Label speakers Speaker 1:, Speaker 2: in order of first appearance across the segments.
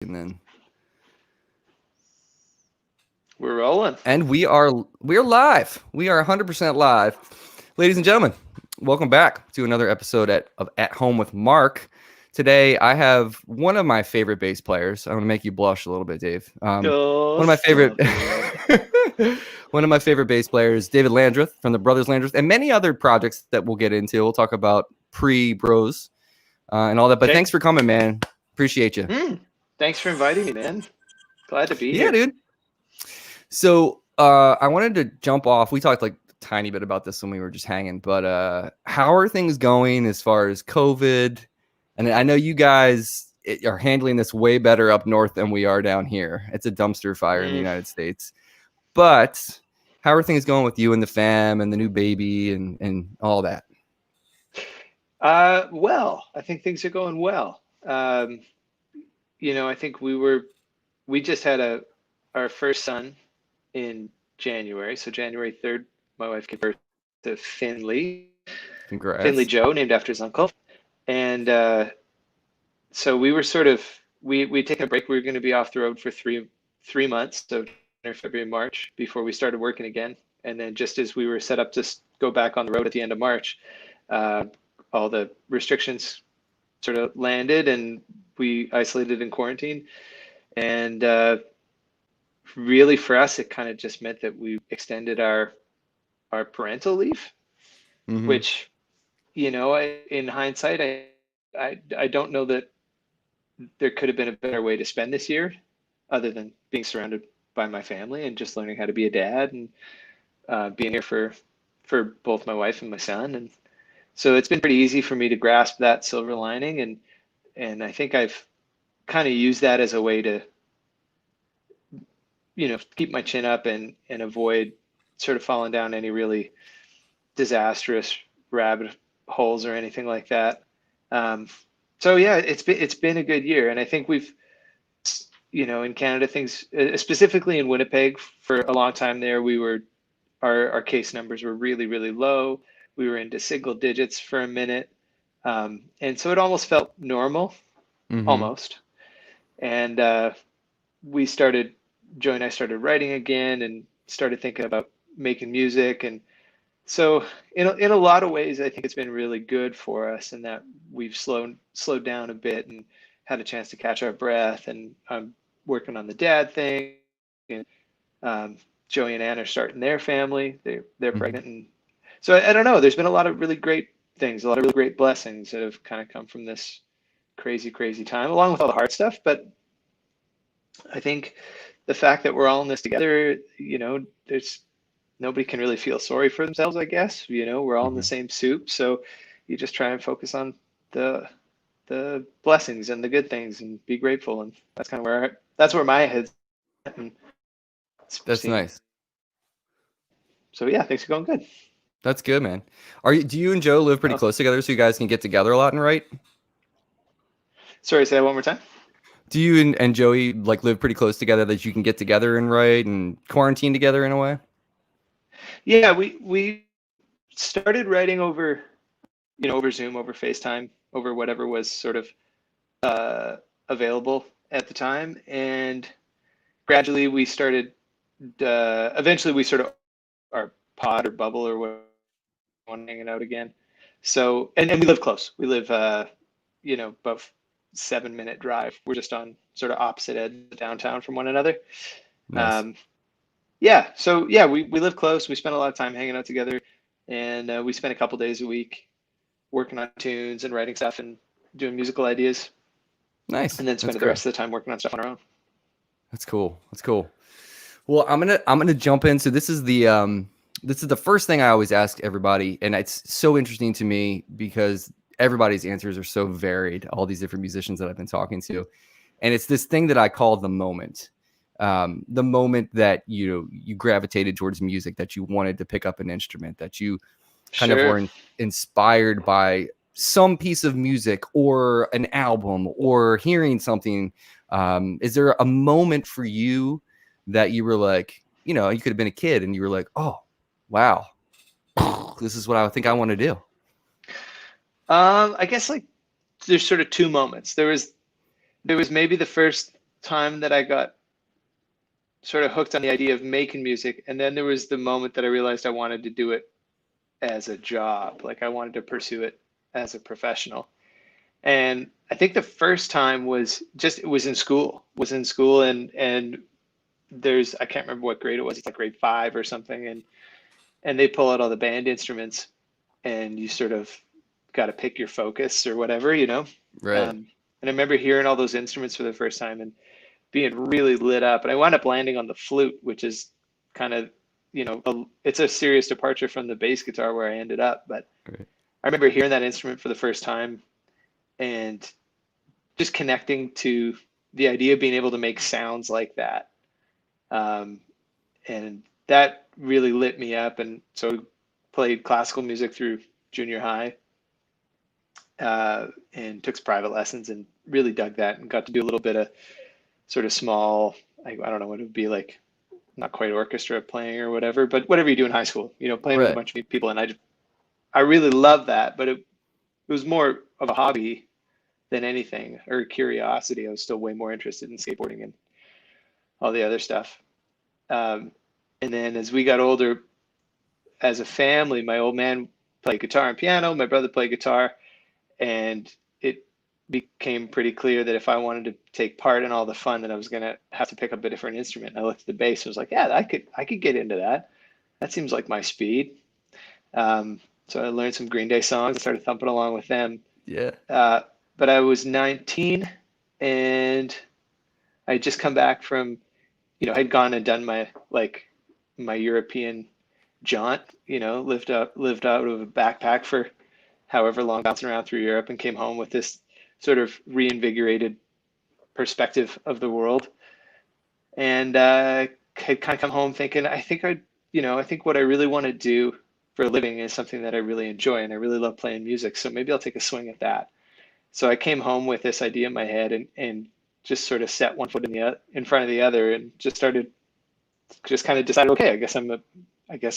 Speaker 1: And then
Speaker 2: We're rolling.
Speaker 1: and we are live. We are 100% live. Ladies and gentlemen, welcome back to another episode of At Home with Mark. Today I have one of my favorite bass players. I'm going to make you blush a little bit, Dave. One
Speaker 2: Oh,
Speaker 1: of my favorite
Speaker 2: stop it.
Speaker 1: one of my favorite bass players, David Landreth from the Brothers Landreth, and many other projects that we'll get into. We'll talk about pre-bros and all that. But
Speaker 2: Okay.
Speaker 1: thanks for coming, man. Appreciate you.
Speaker 2: Thanks for inviting me, man. Glad to be
Speaker 1: Yeah,
Speaker 2: here.
Speaker 1: dude. So I wanted to jump off. We talked like a tiny bit about this when we were just hanging, but how are things going as far as COVID? And I know you guys are handling this way better up north than we are down here. It's a dumpster fire in the United States. But how are things going with you and the fam and the new baby and all that?
Speaker 2: Well, I think things are going well. I think we just had our first son in January. So January 3rd, my wife gave birth to Finley
Speaker 1: Congrats.
Speaker 2: Joe, named after his uncle. And so we were we'd taken a break. We were going to be off the road for three months, so January, February, March, before we started working again. And then just as we were set up to go back on the road at the end of March, all the restrictions sort of landed and we isolated in quarantine. And really for us, it kind of just meant that we extended our parental leave, which, in hindsight, I don't know that there could have been a better way to spend this year other than being surrounded by my family and just learning how to be a dad and being here for both my wife and my son. And so it's been pretty easy for me to grasp that silver lining. And I think I've kind of used that as a way to, keep my chin up and avoid sort of falling down any really disastrous rabbit holes or anything like that. So yeah, it's been a good year, and I think we've, in Canada, things specifically in Winnipeg for a long time there, our case numbers were really, really low. We were into single digits for a minute, and so it almost felt normal, almost. And Joey and I started writing again and started thinking about making music. And so in a lot of ways, I think it's been really good for us in that we've slowed down a bit and had a chance to catch our breath. And I'm working on the dad thing. And Joey and Ann are starting their family. They're pregnant. And so I don't know. There's been a lot of really great things, a lot of really great blessings that have kind of come from this crazy, crazy time, along with all the hard stuff. But I think the fact that we're all in this together, there's nobody can really feel sorry for themselves, I guess. We're all in the same soup. So you just try and focus on the blessings and the good things and be grateful. And that's kind of that's where my head's at. And
Speaker 1: That's nice.
Speaker 2: So yeah, things are going good.
Speaker 1: That's good, man. Do you and Joe live pretty close together so you guys can get together a lot and write?
Speaker 2: Sorry, say that one more time.
Speaker 1: Do you and Joey like live pretty close together that you can get together and write and quarantine together in a way?
Speaker 2: Yeah, we started writing over Zoom, over FaceTime, over whatever was sort of available at the time, and gradually we started. Eventually, we sort of our pod or bubble or whatever, hanging out again. So and we live close. We live about 7-minute drive. We're just on sort of opposite ends of downtown from one another.
Speaker 1: Nice.
Speaker 2: Yeah. So yeah, we live close. We spend a lot of time hanging out together, and we spend a couple days a week working on tunes and writing stuff and doing musical ideas.
Speaker 1: Nice.
Speaker 2: And then spend the rest of the time working on stuff on our own.
Speaker 1: That's cool. Well, I'm gonna jump in. So this is the first thing I always ask everybody, and it's so interesting to me because everybody's answers are so varied, all these different musicians that I've been talking to. And it's this thing that I call the moment that, you gravitated towards music, that you wanted to pick up an instrument, that you kind of were inspired by some piece of music or an album or hearing something. Is there a moment for you that you were like, you could have been a kid and you were like, oh, wow, this is what I think I want to do?
Speaker 2: I guess like there's sort of two moments. There was maybe the first time that I got sort of hooked on the idea of making music. And then there was the moment that I realized I wanted to do it as a job. Like I wanted to pursue it as a professional. And I think the first time was just, it was in school, and I can't remember what grade it was. It's like grade 5 or something. And they pull out all the band instruments and you sort of got to pick your focus or whatever, you know?
Speaker 1: Right.
Speaker 2: And I remember hearing all those instruments for the first time and being really lit up. And I wound up landing on the flute, which is kind of, it's a serious departure from the bass guitar where I ended up. But
Speaker 1: Right.
Speaker 2: I remember hearing that instrument for the first time and just connecting to the idea of being able to make sounds like that. And that really lit me up. And so played classical music through junior high, and took some private lessons and really dug that and got to do a little bit of sort of small, I don't know what it would be like, not quite orchestra playing or whatever, but whatever you do in high school, playing with a
Speaker 1: Right.
Speaker 2: bunch of people. And I really loved that, but it was more of a hobby than anything, or curiosity. I was still way more interested in skateboarding and all the other stuff. And then as we got older, as a family, my old man played guitar and piano, my brother played guitar, and it became pretty clear that if I wanted to take part in all the fun, that I was going to have to pick up a different instrument. And I looked at the bass and was like, yeah, I could get into that. That seems like my speed. So I learned some Green Day songs and started thumping along with them.
Speaker 1: Yeah.
Speaker 2: But I was 19 and I had just come back from, I'd gone and done my European jaunt, lived out of a backpack for however long, bouncing around through Europe, and came home with this sort of reinvigorated perspective of the world. And had kind of come home thinking, I think what I really want to do for a living is something that I really enjoy, and I really love playing music. So maybe I'll take a swing at that. So I came home with this idea in my head and just sort of set one foot in front of the other and just kind of decided, okay, I guess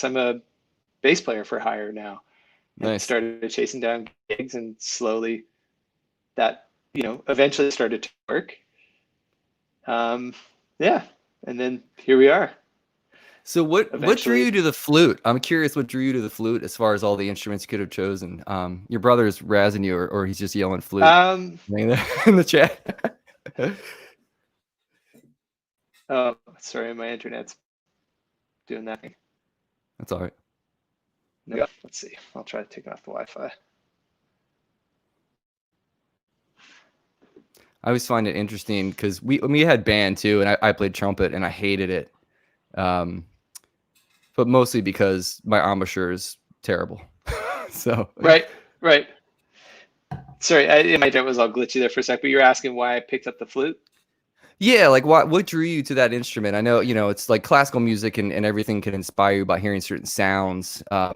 Speaker 2: I'm a bass player for hire now. And
Speaker 1: Nice.
Speaker 2: started chasing down gigs, and slowly that, eventually started to work. Yeah. And then here we are.
Speaker 1: So what drew
Speaker 2: Eventually.
Speaker 1: you to the flute? I'm curious what drew you to the flute as far as all the instruments you could have chosen. Your brother's razzing you, or he's just yelling flute in the chat.
Speaker 2: Oh, sorry, my internet's doing that thing.
Speaker 1: That's all right.
Speaker 2: No, let's see. I'll try to take off the Wi-Fi.
Speaker 1: I always find it interesting because we had band too, and I played trumpet and I hated it. But mostly because my embouchure is terrible. So
Speaker 2: Right. Sorry, my internet was all glitchy there for a sec, but you're asking why I picked up the flute?
Speaker 1: yeah, like what drew you to that instrument? I know, it's like classical music and everything can inspire you by hearing certain sounds. I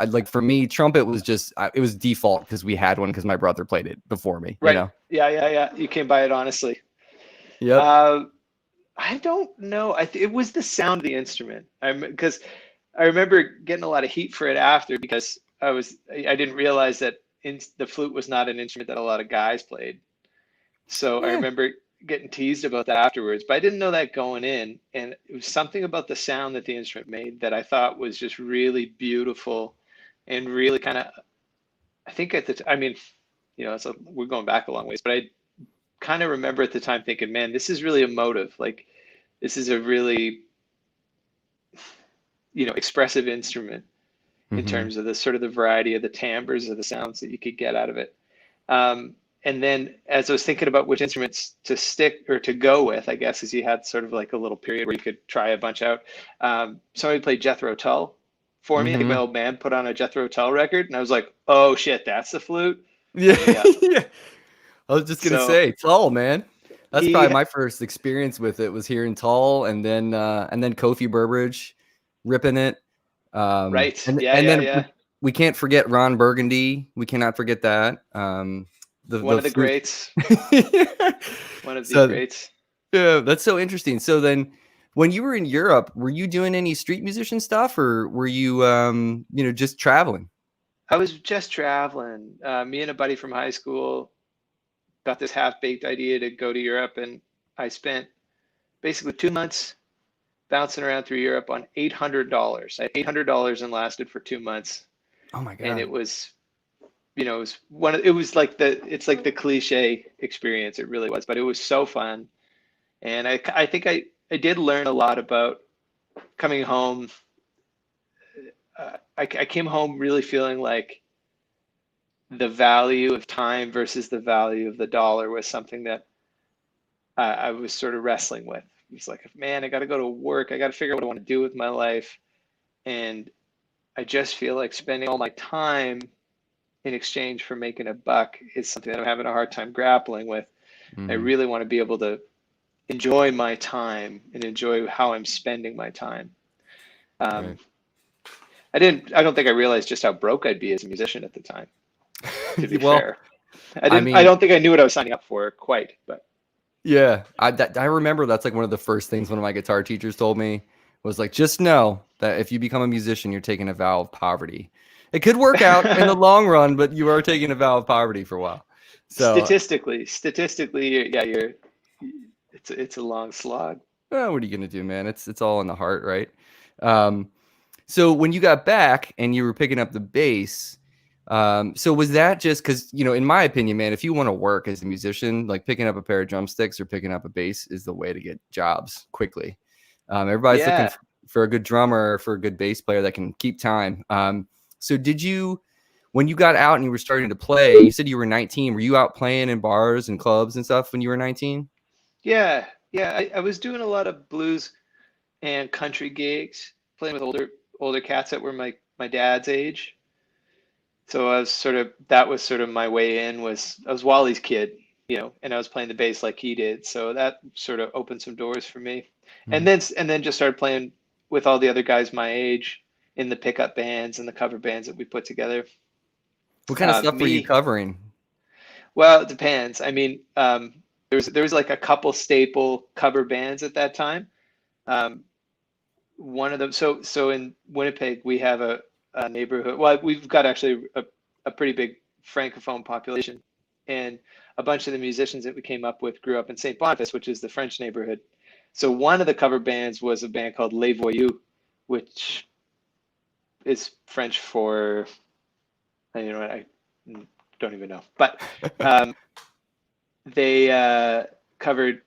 Speaker 1: like, for me, trumpet was just, it was default because we had one because my brother played it before me.
Speaker 2: Right. Yeah. You came by it honestly.
Speaker 1: Yep.
Speaker 2: I don't know. It was the sound of the instrument. Because I remember getting a lot of heat for it after, because I didn't realize that the flute was not an instrument that a lot of guys played. So I remember getting teased about that afterwards, but I didn't know that going in. And it was something about the sound that the instrument made that I thought was just really beautiful and really kind of, I think we're going back a long ways, but I kind of remember at the time thinking, man, this is really emotive. Like, this is a really, expressive instrument in terms of the sort of the variety of the timbres of the sounds that you could get out of it. And then as I was thinking about which instruments to stick or to go with, I guess, as you had sort of like a little period where you could try a bunch out. Somebody played Jethro Tull for me. I think my old man put on a Jethro Tull record, and I was like, oh shit, that's the flute.
Speaker 1: Yeah. Yeah. I was just gonna say Tull, man. That's probably my first experience with it, was hearing Tull, and then Kofi Burbridge ripping it.
Speaker 2: Right.
Speaker 1: And then we can't forget Ron Burgundy. We cannot forget that.
Speaker 2: One of the greats. One of the greats.
Speaker 1: Yeah, that's so interesting. So then, when you were in Europe, were you doing any street musician stuff, or were you, just traveling?
Speaker 2: I was just traveling. Me and a buddy from high school got this half-baked idea to go to Europe, and I spent basically 2 months bouncing around through Europe on $800. I had $800 and lasted for 2 months,
Speaker 1: Oh my
Speaker 2: and
Speaker 1: God.
Speaker 2: it was, it was it was like it's like the cliche experience. It really was, but it was so fun, and I think I did learn a lot about coming home. I came home really feeling like the value of time versus the value of the dollar was something that I was sort of wrestling with. It was like, man, I got to go to work. I got to figure out what I want to do with my life. And I just feel like spending all my time in exchange for making a buck is something that I'm having a hard time grappling with. I
Speaker 1: Hmm.
Speaker 2: really want to be able to enjoy my time and enjoy how I'm spending my time. Um,
Speaker 1: Right.
Speaker 2: I don't think I realized just how broke I'd be as a musician at the time, to be
Speaker 1: Well,
Speaker 2: fair.
Speaker 1: I
Speaker 2: I
Speaker 1: mean,
Speaker 2: don't think I knew what I was signing up for quite, but
Speaker 1: yeah, I remember that's like one of the first things one of my guitar teachers told me was like, just know that if you become a musician, you're taking a vow of poverty. It could work out in the long run, but you are taking a vow of poverty for a while. So,
Speaker 2: statistically, yeah, it's a long slog.
Speaker 1: what are you gonna do, man? It's all in the heart, right? Um, so when you got back and you were picking up the bass, so was that just because, in my opinion, man, if you want to work as a musician, like picking up a pair of drumsticks or picking up a bass is the way to get jobs quickly. Everybody's looking
Speaker 2: Yeah,
Speaker 1: for a good drummer or for a good bass player that can keep time. So when you got out and you were starting to play, you said you were 19. Were you out playing in bars and clubs and stuff when you were 19?
Speaker 2: yeah. I was doing a lot of blues and country gigs, playing with older cats that were my dad's age. So that was sort of my way in. Was I was Wally's kid, and I was playing the bass like he did. So that sort of opened some doors for me.
Speaker 1: Mhm.
Speaker 2: And then just started playing with all the other guys my age in the pickup bands and the cover bands that we put together.
Speaker 1: What kind of stuff were you
Speaker 2: Me,
Speaker 1: covering?
Speaker 2: well, it depends. I mean, there was like a couple staple cover bands at that time. Um, One of them, so in Winnipeg, we have a neighborhood. Well, we've got actually a pretty big francophone population, and a bunch of the musicians that we came up with grew up in St. Boniface, which is the French neighborhood. So one of the cover bands was a band called Les Voyous, which is French for, I don't even know, but um, they covered,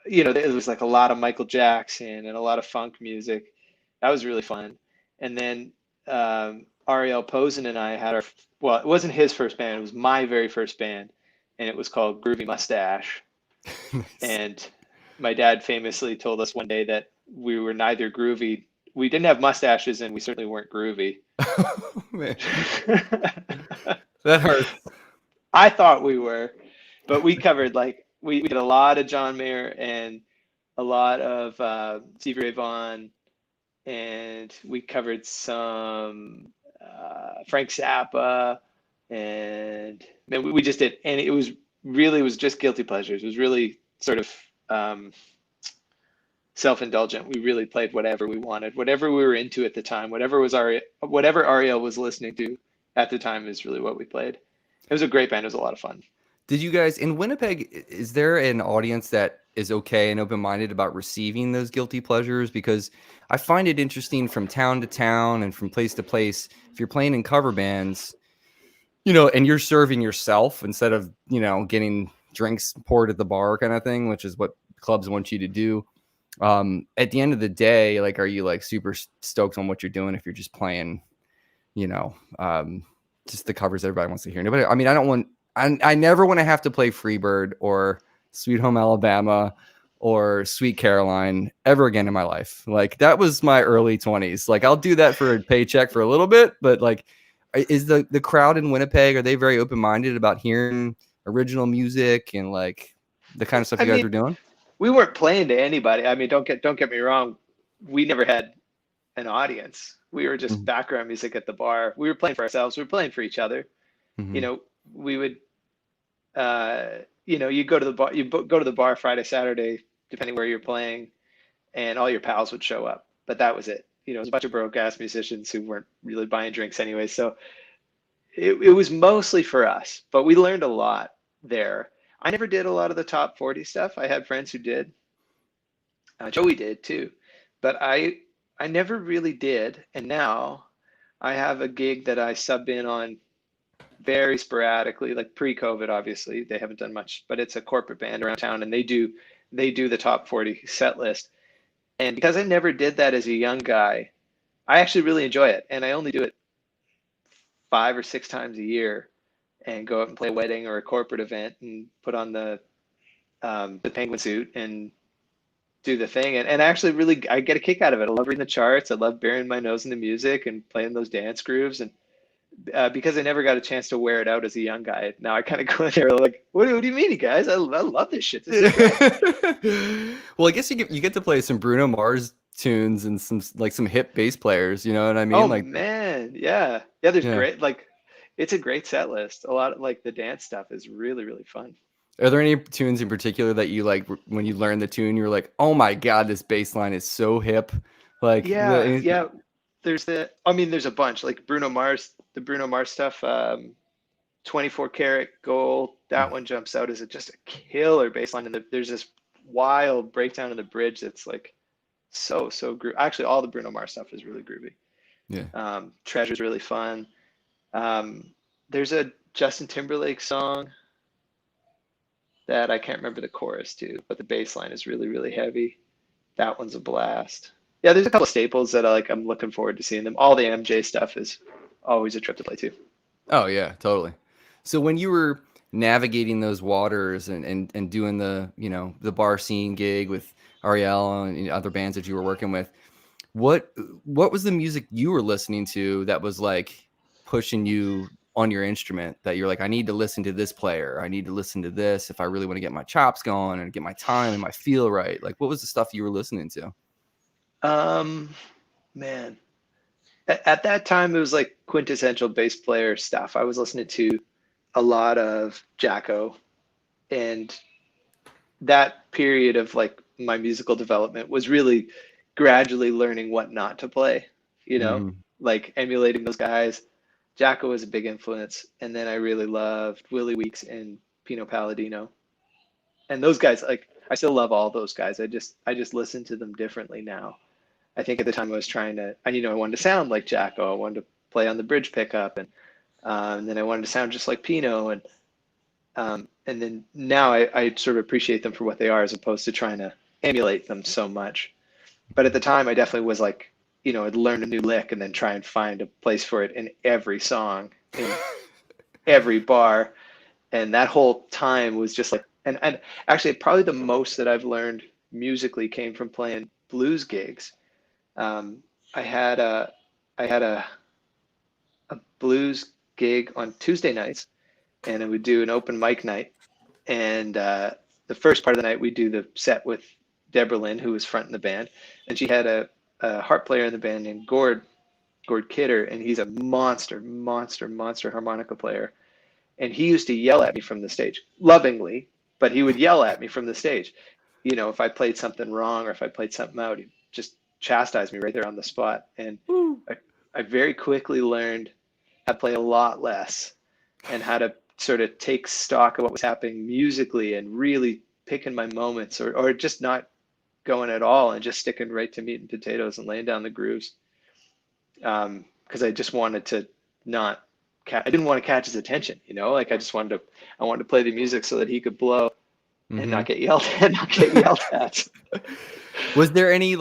Speaker 2: it was like a lot of Michael Jackson and a lot of funk music. That was really fun. And then Ariel Posen and I had well, it wasn't his first band, it was my very first band, and it was called Groovy Mustache.
Speaker 1: Nice.
Speaker 2: And my dad famously told us one day that we were neither groovy. We didn't have mustaches, and we certainly weren't groovy.
Speaker 1: Man, that hurts.
Speaker 2: I thought we were, but we covered like we did a lot of John Mayer and a lot of Stevie Ray Vaughan, and we covered some Frank Zappa, and man, we just did, and it was just guilty pleasures. It was really sort of um, self-indulgent. We really played whatever we wanted, whatever we were into at the time, whatever Ariel was listening to at the time is really what we played. It was a great band. It was a lot of fun.
Speaker 1: Did you guys in Winnipeg, is there an audience that is okay and open-minded about receiving those guilty pleasures? Because I find it interesting from town to town and from place to place. If you're playing in cover bands, and you're serving yourself instead of, getting drinks poured at the bar kind of thing, which is what clubs want you to do. At the end of the day, like, are you like super stoked on what you're doing if you're just playing, you know, um, just the covers everybody wants to hear? Nobody, I mean, I never want to have to play Freebird or Sweet Home Alabama or Sweet Caroline ever again in my life. Like, that was my early 20s. Like, I'll do that for a paycheck for a little bit, but like, is the crowd in Winnipeg, are they very open-minded about hearing original music and like the kind of stuff
Speaker 2: I
Speaker 1: you guys
Speaker 2: mean,
Speaker 1: were doing?
Speaker 2: we weren't playing to anybody. I mean, don't get me wrong. We never had an audience. We were just
Speaker 1: Mhm.
Speaker 2: background music at the bar. We were playing for ourselves. We were playing for each other. You
Speaker 1: Mhm.
Speaker 2: know, we would, you go to the bar, go to the bar Friday, Saturday, depending where you're playing, and all your pals would show up. But that was it. It was a bunch of broke ass musicians who weren't really buying drinks anyway. So it was mostly for us, but we learned a lot there. I never did a lot of the top 40 stuff. I had friends who did. Joey did too, but I never really did. And now I have a gig that I sub in on very sporadically, like pre-COVID, obviously. They haven't done much, but it's a corporate band around town and they do the top 40 set list. And because I never did that as a young guy, I actually really enjoy it. And I only do it 5 or 6 times a year and go out and play a wedding or a corporate event and put on the penguin suit and do the thing. And actually really, I get a kick out of it. I love reading the charts. I love burying my nose in the music and playing those dance grooves. And because I never got a chance to wear it out as a young guy, now I kind of go in there like, what do you mean, you guys? I love this shit. This is great.
Speaker 1: Well, I guess you get to play some Bruno Mars tunes and some hip bass players. You know what I mean?
Speaker 2: Oh
Speaker 1: Like,
Speaker 2: man, yeah. Yeah, there's
Speaker 1: yeah.
Speaker 2: great, like, it's a great set list. A lot of like the dance stuff is really, really fun.
Speaker 1: Are there any tunes in particular that you like when you learn the tune? You're like, oh my god, this bass line is so hip. Like,
Speaker 2: Yeah, yeah. There's a bunch like Bruno Mars, the Bruno Mars stuff. 24 karat gold. That one jumps out as just a killer bass line, and there's this wild breakdown in the bridge that's like so groovy. Actually, all the Bruno Mars stuff is really groovy.
Speaker 1: yeah.
Speaker 2: Treasure's really fun. There's a Justin Timberlake song that I can't remember the chorus to, but the bass line is really, really heavy. That one's a blast. Yeah, there's a couple of staples that I'm looking forward to seeing them. All the MJ stuff is always a trip to play too.
Speaker 1: Oh yeah, totally. So when you were navigating those waters and doing the bar scene gig with Ariel and other bands that you were working with, what was the music you were listening to that was like pushing you on your instrument, that you're like, I need to listen to this player, I need to listen to this if I really want to get my chops going and get my time and my feel right? Like, what was the stuff you were listening to?
Speaker 2: Man, at that time it was like quintessential bass player stuff. I was listening to a lot of Jacko, and that period of like my musical development was really gradually learning what not to play,
Speaker 1: Mm-hmm.
Speaker 2: like emulating those guys. Jacko was a big influence, and then I really loved Willie Weeks and Pino Palladino. And those guys, like, I still love all those guys. I just listen to them differently now. I think at the time I was trying to, I wanted to sound like Jacko. I wanted to play on the bridge pickup, and then I wanted to sound just like Pino, and then now I sort of appreciate them for what they are as opposed to trying to emulate them so much. But at the time, I definitely was like, I'd learn a new lick and then try and find a place for it in every song, in every bar. And that whole time was just like, and actually probably the most that I've learned musically came from playing blues gigs. I had a blues gig on Tuesday nights, and I would do an open mic night. And the first part of the night, we do the set with Deborah Lynn, who was fronting the band, and she had a harp player in the band named Gord Kidder, and he's a monster harmonica player. And he used to yell at me from the stage, lovingly, but he would yell at me from the stage. If I played something wrong or if I played something out, he'd just chastise me right there on the spot. And I very quickly learned how to play a lot less and how to sort of take stock of what was happening musically and really picking my moments, or just not going at all and just sticking right to meat and potatoes and laying down the grooves. Because I just wanted to not, I didn't want to catch his attention, like I wanted to play the music so that he could blow and not get yelled at.
Speaker 1: Was there any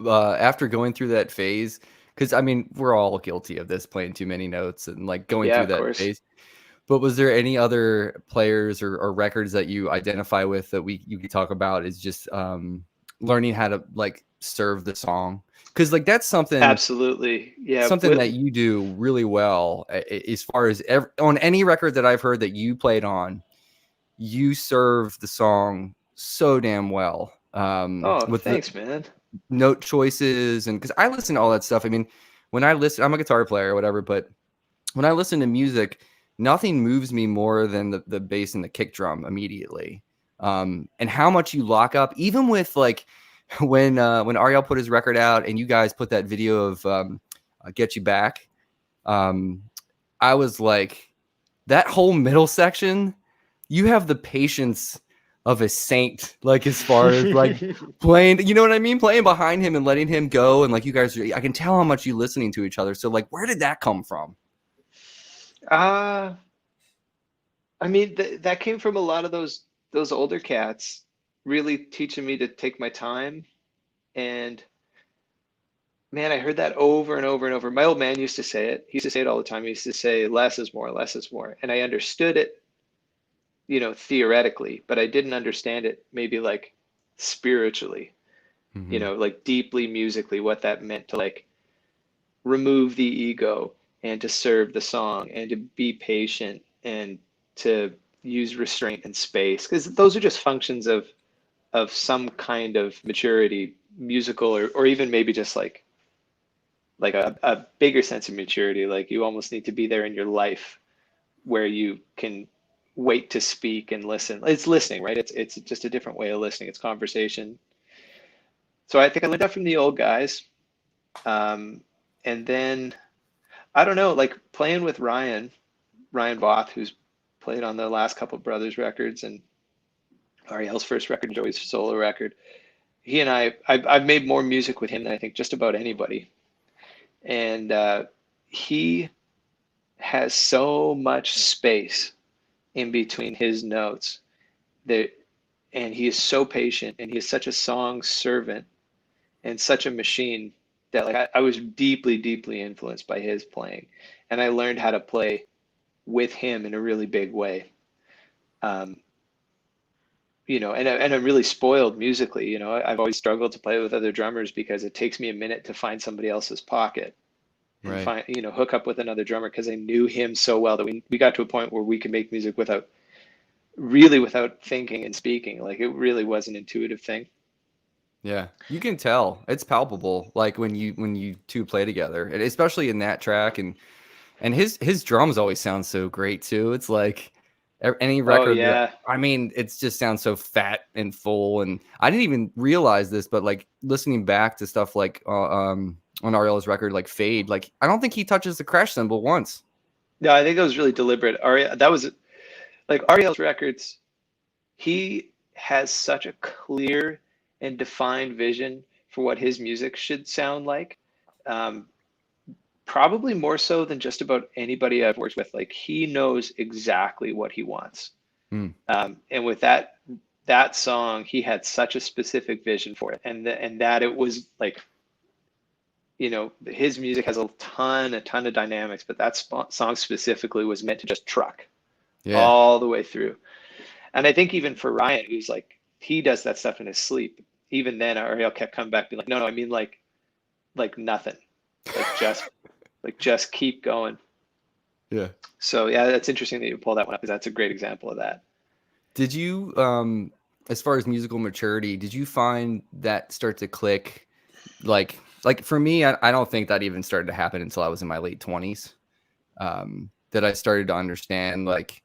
Speaker 1: after going through that phase? Because I mean, we're all guilty of this, playing too many notes and like going
Speaker 2: Yeah,
Speaker 1: through
Speaker 2: of
Speaker 1: that
Speaker 2: course.
Speaker 1: phase. But was there any other players or records that you identify with that you could talk about is just learning how to like serve the song? Because like that's something
Speaker 2: Absolutely. Yeah.
Speaker 1: that you do really well, as far as on any record that I've heard that you played on, you serve the song so damn well.
Speaker 2: Oh,
Speaker 1: With the
Speaker 2: thanks, man.
Speaker 1: note choices, and because I listen to all that stuff. I mean, when I listen, I'm a guitar player or whatever, but when I listen to music, nothing moves me more than the bass and the kick drum immediately. And how much you lock up, even with like when Ariel put his record out and you guys put that video of Get You Back. I was like, that whole middle section, you have the patience of a saint, like as far as like playing, you know what I mean? Playing behind him and letting him go. And like you guys, I can tell how much you listening to each other. So like, where did that come from?
Speaker 2: Uh, I mean, that came from a lot of those older cats really teaching me to take my time. And man, I heard that over and over and over. My old man used to say it. He used to say it all the time. He used to say, less is more, less is more. And I understood it, theoretically, but I didn't understand it maybe like spiritually,
Speaker 1: Mm-hmm.
Speaker 2: like deeply musically, what that meant to like remove the ego and to serve the song and to be patient and to use restraint and space, because those are just functions of some kind of maturity, musical or even maybe just like a bigger sense of maturity. Like you almost need to be there in your life where you can wait to speak and listen. It's listening, right? It's just a different way of listening. It's conversation. So I think I learned that from the old guys. Um, and then I don't know, like playing with Ryan Voth, who's played on the last couple of Brothers records and Ariel's first record, Joey's solo record. He and I've made more music with him than I think just about anybody. And he has so much space in between his notes that, and he is so patient and he is such a song servant and such a machine that like I was deeply, deeply influenced by his playing. And I learned how to play with him in a really big way. Um, and I'm really spoiled musically. I've always struggled to play with other drummers because it takes me a minute to find somebody else's pocket and
Speaker 1: Right.
Speaker 2: hook up with another drummer because I knew him so well that we got to a point where we could make music without thinking and speaking. Like it really was an intuitive thing.
Speaker 1: Yeah, you can tell it's palpable, like when you two play together, and especially in that track, and his drums always sound so great too. It's like any
Speaker 2: Oh
Speaker 1: record that
Speaker 2: yeah.
Speaker 1: I mean, it just sounds so fat and full. And I didn't even realize this, but like listening back to stuff like on Ariel's record, like Fade, like I don't think he touches the crash cymbal once.
Speaker 2: No, I think that was really deliberate. That was like Ariel's records. He has such a clear and defined vision for what his music should sound like. Um, Probably more so than just about anybody I've worked with. Like he knows exactly what he wants.
Speaker 1: Hmm.
Speaker 2: And with that song, he had such a specific vision for it, and that it was like, his music has a ton of dynamics, but that song specifically was meant to just truck
Speaker 1: Yeah.
Speaker 2: all the way through. And I think even for Ryan, who's like he does that stuff in his sleep. Even then, Ariel kept coming back, being like, "No, no, I mean like nothing, like just keep going."
Speaker 1: Yeah.
Speaker 2: So yeah, that's interesting that you pull that one up because that's a great example of that.
Speaker 1: Did you, as far as musical maturity, did you find that start to click? Like for me, I don't think that even started to happen until I was in my late 20s. That I started to understand like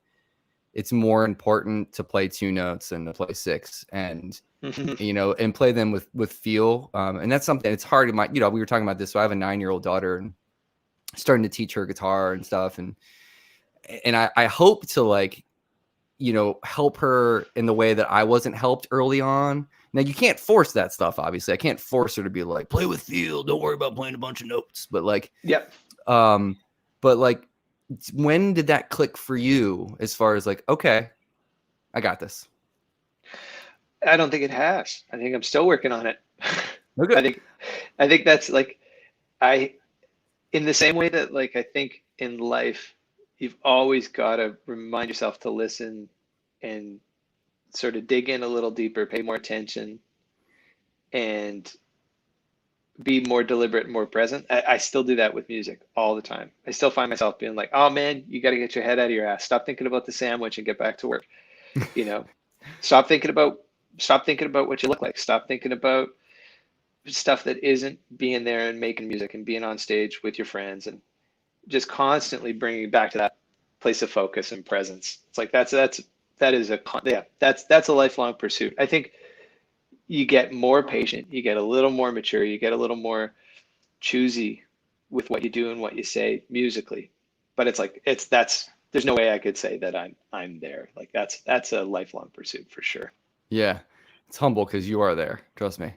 Speaker 1: it's more important to play two notes than to play six, and and play them with feel. And that's something. It's hard. We were talking about this. So I have a 9-year-old daughter, and starting to teach her guitar and stuff, and I hope to like help her in the way that I wasn't helped early on. Now you can't force that stuff. Obviously, I can't force her to be like play with feel. Don't worry about playing a bunch of notes. But like,
Speaker 2: Yep.
Speaker 1: um, but like, when did that click for you? As far as like, okay, I got this.
Speaker 2: I don't think it has. I think I'm still working on it.
Speaker 1: Okay.
Speaker 2: I think I think that's like I in the same way that like I think in life you've always got to remind yourself to listen and sort of dig in a little deeper, pay more attention and be more deliberate and more present. I still do that with music all the time. I still find myself being like, "Oh man, you got to get your head out of your ass. Stop thinking about the sandwich and get back to work." You know, stop thinking about stop thinking about what you look like. Stop thinking about stuff that isn't being there and making music and being on stage with your friends and just constantly bringing back to that place of focus and presence. It's like that is that's a lifelong pursuit. I think you get more patient, you get a little more mature, you get a little more choosy with what you do and what you say musically. But it's like there's no way I could say that I'm there. Like that's a lifelong pursuit for sure.
Speaker 1: Yeah. It's humble because you are there. Trust me.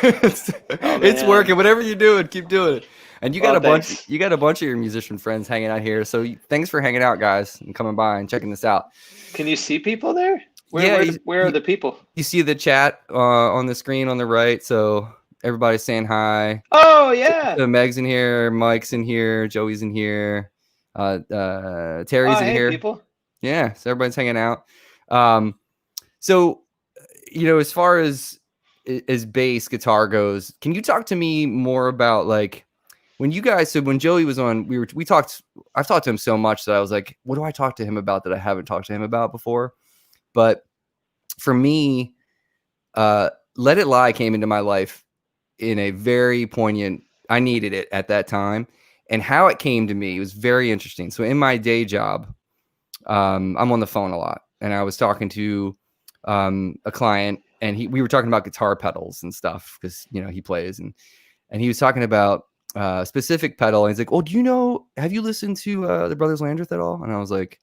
Speaker 1: it's,
Speaker 2: Oh
Speaker 1: it's
Speaker 2: man.
Speaker 1: working. Whatever you're doing, keep doing it. And
Speaker 2: Well, thanks.
Speaker 1: you got a bunch of your musician friends hanging out here. So thanks for hanging out, guys, and coming by and checking this out.
Speaker 2: Can you see people there? Where
Speaker 1: Yeah,
Speaker 2: where where are the people?
Speaker 1: you see the chat on the screen on the right. So everybody's saying hi.
Speaker 2: Oh yeah.
Speaker 1: So Meg's in here, Mike's in here, Joey's in here, Terry's
Speaker 2: Oh
Speaker 1: in
Speaker 2: hey
Speaker 1: here.
Speaker 2: people.
Speaker 1: Yeah, so everybody's hanging out. So as far as bass guitar goes, can you talk to me more about like when you guys? So when Joey was on, we talked. I've talked to him so much that I was like, what do I talk to him about that I haven't talked to him about before? But for me, Let It Lie came into my life in a very poignant. I needed it at that time, and how it came to me was very interesting. So in my day job, I'm on the phone a lot, and I was talking to a client, and we were talking about guitar pedals and stuff because he plays, and he was talking about a specific pedal, and he's like, "Oh, have you listened to the Brothers Landreth at all?" And I was like,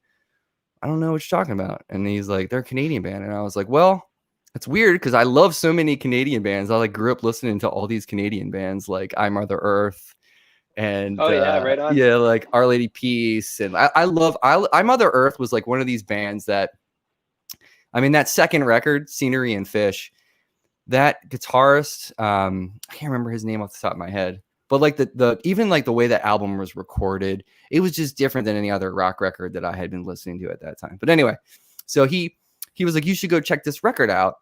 Speaker 1: "I don't know what you're talking about." And he's like, "They're a Canadian band," and I was like, "Well, that's weird because I love so many Canadian bands. I like grew up listening to all these Canadian bands like I Mother Earth." And
Speaker 2: Oh yeah, right on.
Speaker 1: yeah, like Our Lady Peace, and I love I Mother Earth was like one of these bands that, I mean, that second record, Scenery and Fish, that guitarist, I can't remember his name off the top of my head, but like the even like the way that album was recorded, it was just different than any other rock record that I had been listening to at that time. But anyway, so he was like, you should go check this record out,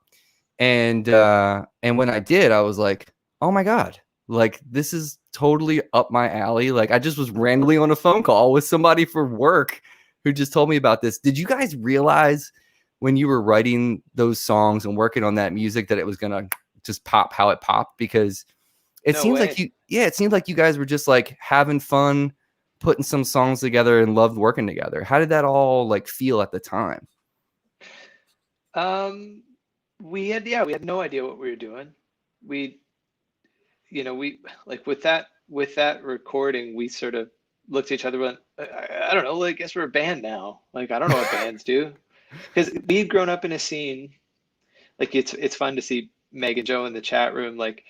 Speaker 1: and when I did, I was like, oh my god, like this is totally up my alley. Like I just was randomly on a phone call with somebody for work who just told me about this. Did you guys realize when you were writing those songs and working on that music that it was gonna just pop how it popped? Because it
Speaker 2: No
Speaker 1: seems
Speaker 2: way.
Speaker 1: like it seemed like you guys were just like having fun putting some songs together and loved working together. How did that all like feel at the time?
Speaker 2: We had no idea what we were doing. We we like with that recording, we sort of looked at each other and went, I don't know, like, I guess we're a band now. Like I don't know what bands do. Because we'd grown up in a scene, like it's fun to see Meg and Joe in the chat room. Like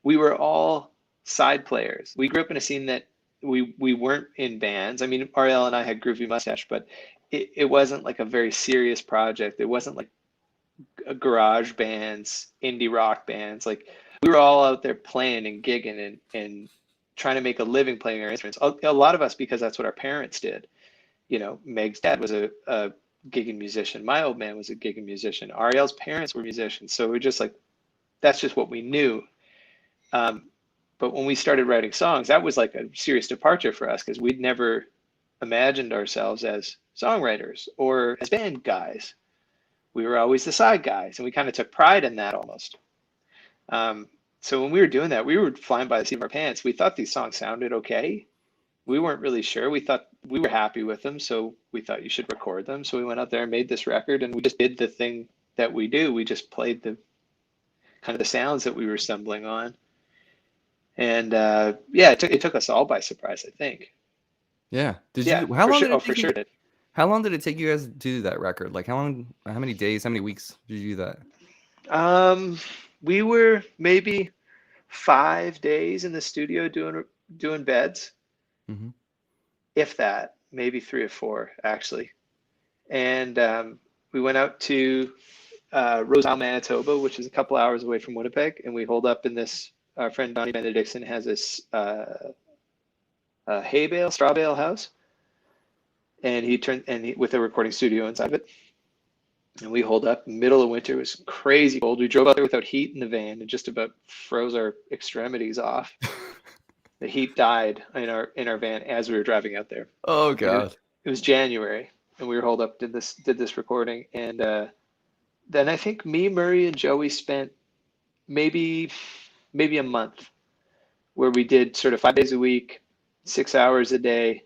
Speaker 2: we were all side players. We grew up in a scene that we weren't in bands. I mean, Ariel and I had Groovy Mustache, but it wasn't like a very serious project. It wasn't like garage bands, indie rock bands. Like we were all out there playing and gigging and trying to make a living playing our instruments. A lot of us because that's what our parents did. Meg's dad was a gigging musician. My old man was a gigging musician. Ariel's parents were musicians. So we're just like, that's just what we knew. But when we started writing songs, that was like a serious departure for us because we'd never imagined ourselves as songwriters or as band guys. We were always the side guys, and we kind of took pride in that almost. So when we were doing that, we were flying by the seat of our pants. We thought these songs sounded okay. We weren't really sure. We thought we were happy with them, so we thought you should record them. So we went out there and made this record, and we just did the thing that we do. We just played the kind of the sounds that we were stumbling on. And yeah, it took us all by surprise, I think.
Speaker 1: Yeah. Did
Speaker 2: Yeah,
Speaker 1: you? How
Speaker 2: for
Speaker 1: long
Speaker 2: sure.
Speaker 1: did
Speaker 2: Oh,
Speaker 1: it
Speaker 2: for
Speaker 1: take
Speaker 2: sure
Speaker 1: you?
Speaker 2: did.
Speaker 1: How long did it take you guys to do that record? Like how many days, how many weeks did you do that?
Speaker 2: We were maybe 5 days in the studio doing beds,
Speaker 1: Mm-hmm.
Speaker 2: if that, maybe 3 or 4 actually. And we went out to Rose Isle, Manitoba, which is a couple hours away from Winnipeg, and we holed up in this. Our friend Donnie Benedictson has this hay bale, straw bale house, and with a recording studio inside of it. And we holed up in the middle of winter. It was crazy cold. We drove out there without heat in the van and just about froze our extremities off. The heat died in our van as we were driving out there.
Speaker 1: Oh
Speaker 2: Like
Speaker 1: god.
Speaker 2: it was January, and we were holed up, did this recording, and then I think me, Murray, and Joey spent maybe a month where we did sort of 5 days a week, 6 hours a day,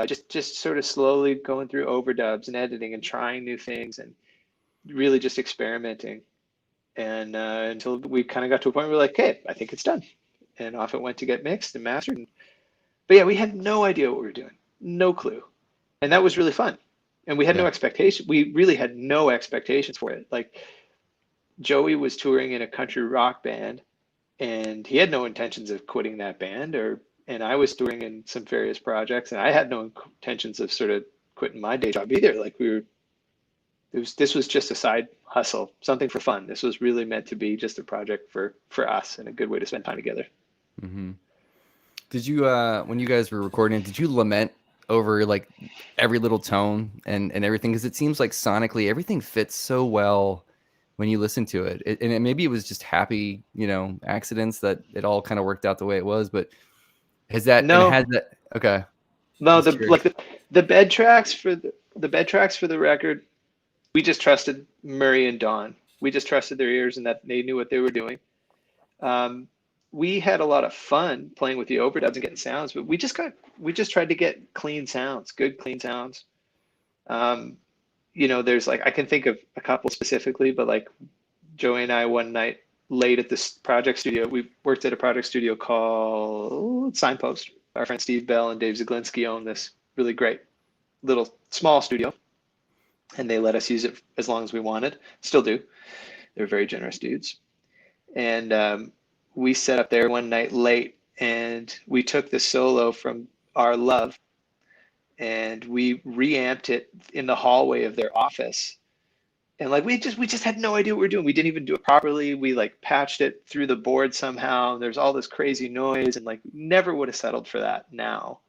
Speaker 2: just sort of slowly going through overdubs and editing and trying new things and really just experimenting. And until we kind of got to a point where we're like, hey, I think it's done. And off it went to get mixed and mastered. But yeah, we had no idea what we were doing. No clue. And that was really fun. And we had no
Speaker 1: Yeah.
Speaker 2: expectation. We really had no expectations for it. Like Joey was touring in a country rock band, and he had no intentions of quitting that band, or and I was touring in some various projects, and I had no intentions of sort of quitting my day job either. Like we were, this was just a side hustle, something for fun. This was really meant to be just a project for us and a good way to spend time together.
Speaker 1: Hmm. Did you when you guys were recording it, did you lament over like every little tone and everything? Because it seems like sonically everything fits so well when you listen to it. Maybe it was just happy, accidents that it all kind of worked out the way it was. But has
Speaker 2: No,
Speaker 1: that? Okay,
Speaker 2: no,
Speaker 1: just
Speaker 2: the
Speaker 1: curious.
Speaker 2: like the bed tracks for the bed tracks for the record, we just trusted Murray and Don. We just trusted their ears and that they knew what they were doing. Um, we had a lot of fun playing with the overdubs and getting sounds, but we just tried to get clean sounds, good clean sounds. Um, there's like I can think of a couple specifically, but like Joey and I one night late at this project studio, we worked at a project studio called Signpost. Our friend Steve Bell and Dave Zaglinski own this really great little small studio, and they let us use it as long as we wanted. Still do. They're very generous dudes. And we set up there one night late, and we took the solo from Our Love, and we reamped it in the hallway of their office. And like we just had no idea what we were doing. We didn't even do it properly. We like patched it through the board somehow. There's all this crazy noise, and like never would have settled for that now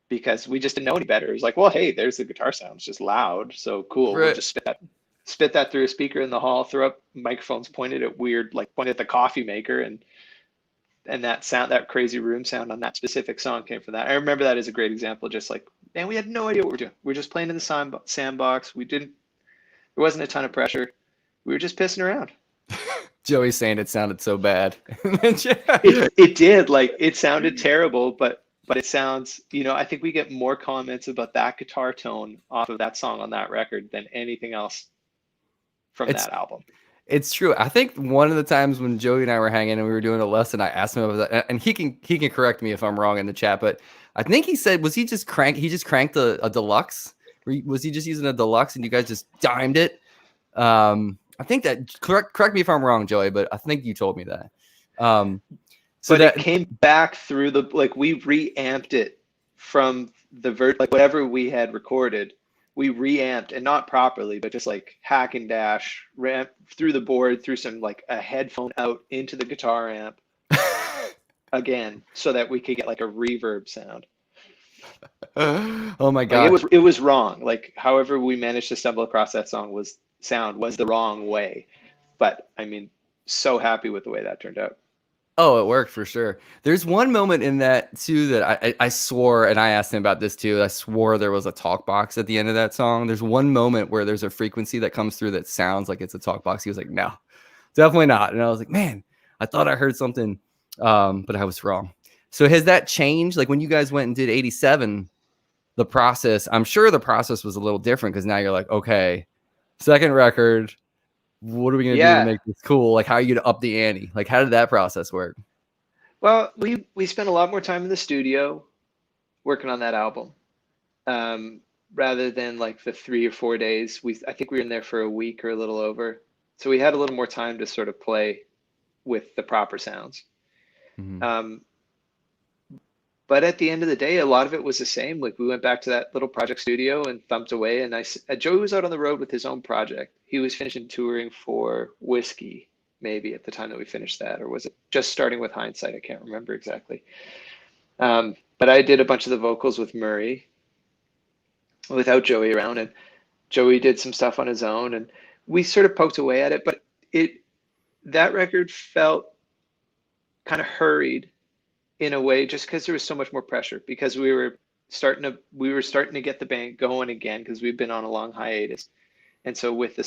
Speaker 2: because we just didn't know any better. It was like, well, hey, there's the guitar sound. It's just loud, so cool. We'll
Speaker 1: Right.
Speaker 2: just spit that through a speaker in the hall, throw up microphones pointed at weird, like pointed at the coffee maker, and that sound, that crazy room sound on that specific song came from that. I remember that as a great example. Just like, man, we had no idea what we're doing. We're just playing in the sandbox. There wasn't a ton of pressure. We were just pissing around.
Speaker 1: Joey's saying it sounded so bad.
Speaker 2: It did, like it sounded terrible, but it sounds, I think we get more comments about that guitar tone off of that song on that record than anything else from
Speaker 1: It's
Speaker 2: that album.
Speaker 1: It's true. I think one of the times when Joey and I were hanging and we were doing a lesson, I asked him about that, and he can correct me if I'm wrong in the chat. But I think he said, was he just cranked? He just cranked a deluxe. Was he just using a deluxe and you guys just dimed it? I think that correct me if I'm wrong, Joey, but I think you told me that. So
Speaker 2: But it
Speaker 1: that
Speaker 2: came back through like we reamped it from like whatever we had recorded. We reamped, and not properly, but just like hack and dash, ramp through the board, through some like a headphone out into the guitar amp again, so that we could get like a reverb sound.
Speaker 1: oh my
Speaker 2: Like
Speaker 1: gosh.
Speaker 2: it was wrong. Like however we managed to stumble across that sound was the wrong way. But I mean, so happy with the way that turned out.
Speaker 1: Oh, it worked for sure. There's one moment in that too that I swore, and I asked him about this too. I swore there was a talk box at the end of that song. There's one moment where there's a frequency that comes through that sounds like it's a talk box. He was like, "No, definitely not." And I was like, "Man, I thought I heard something, but I was wrong." So has that changed? Like when you guys went and did 87, the process. I'm sure the process was a little different because now you're like, okay, second record. What are we gonna do to
Speaker 2: Yeah.
Speaker 1: make this cool? Like, how are you gonna up the ante? Like, how did that process work?
Speaker 2: Well, we spent a lot more time in the studio working on that album, um, rather than like the 3 or 4 days. I think we were in there for a week or a little over, so we had a little more time to sort of play with the proper sounds.
Speaker 1: Mm-hmm.
Speaker 2: Um, but at the end of the day, a lot of it was the same. Like we went back to that little project studio and thumped away. And Joey was out on the road with his own project. He was finishing touring for Whiskey, maybe at the time that we finished that, or was it just starting with Hindsight? I can't remember exactly. But I did a bunch of the vocals with Murray without Joey around, and Joey did some stuff on his own, and we sort of poked away at it. But that record felt kind of hurried in a way, just because there was so much more pressure, because we were starting to get the band going again, because we've been on a long hiatus. And so with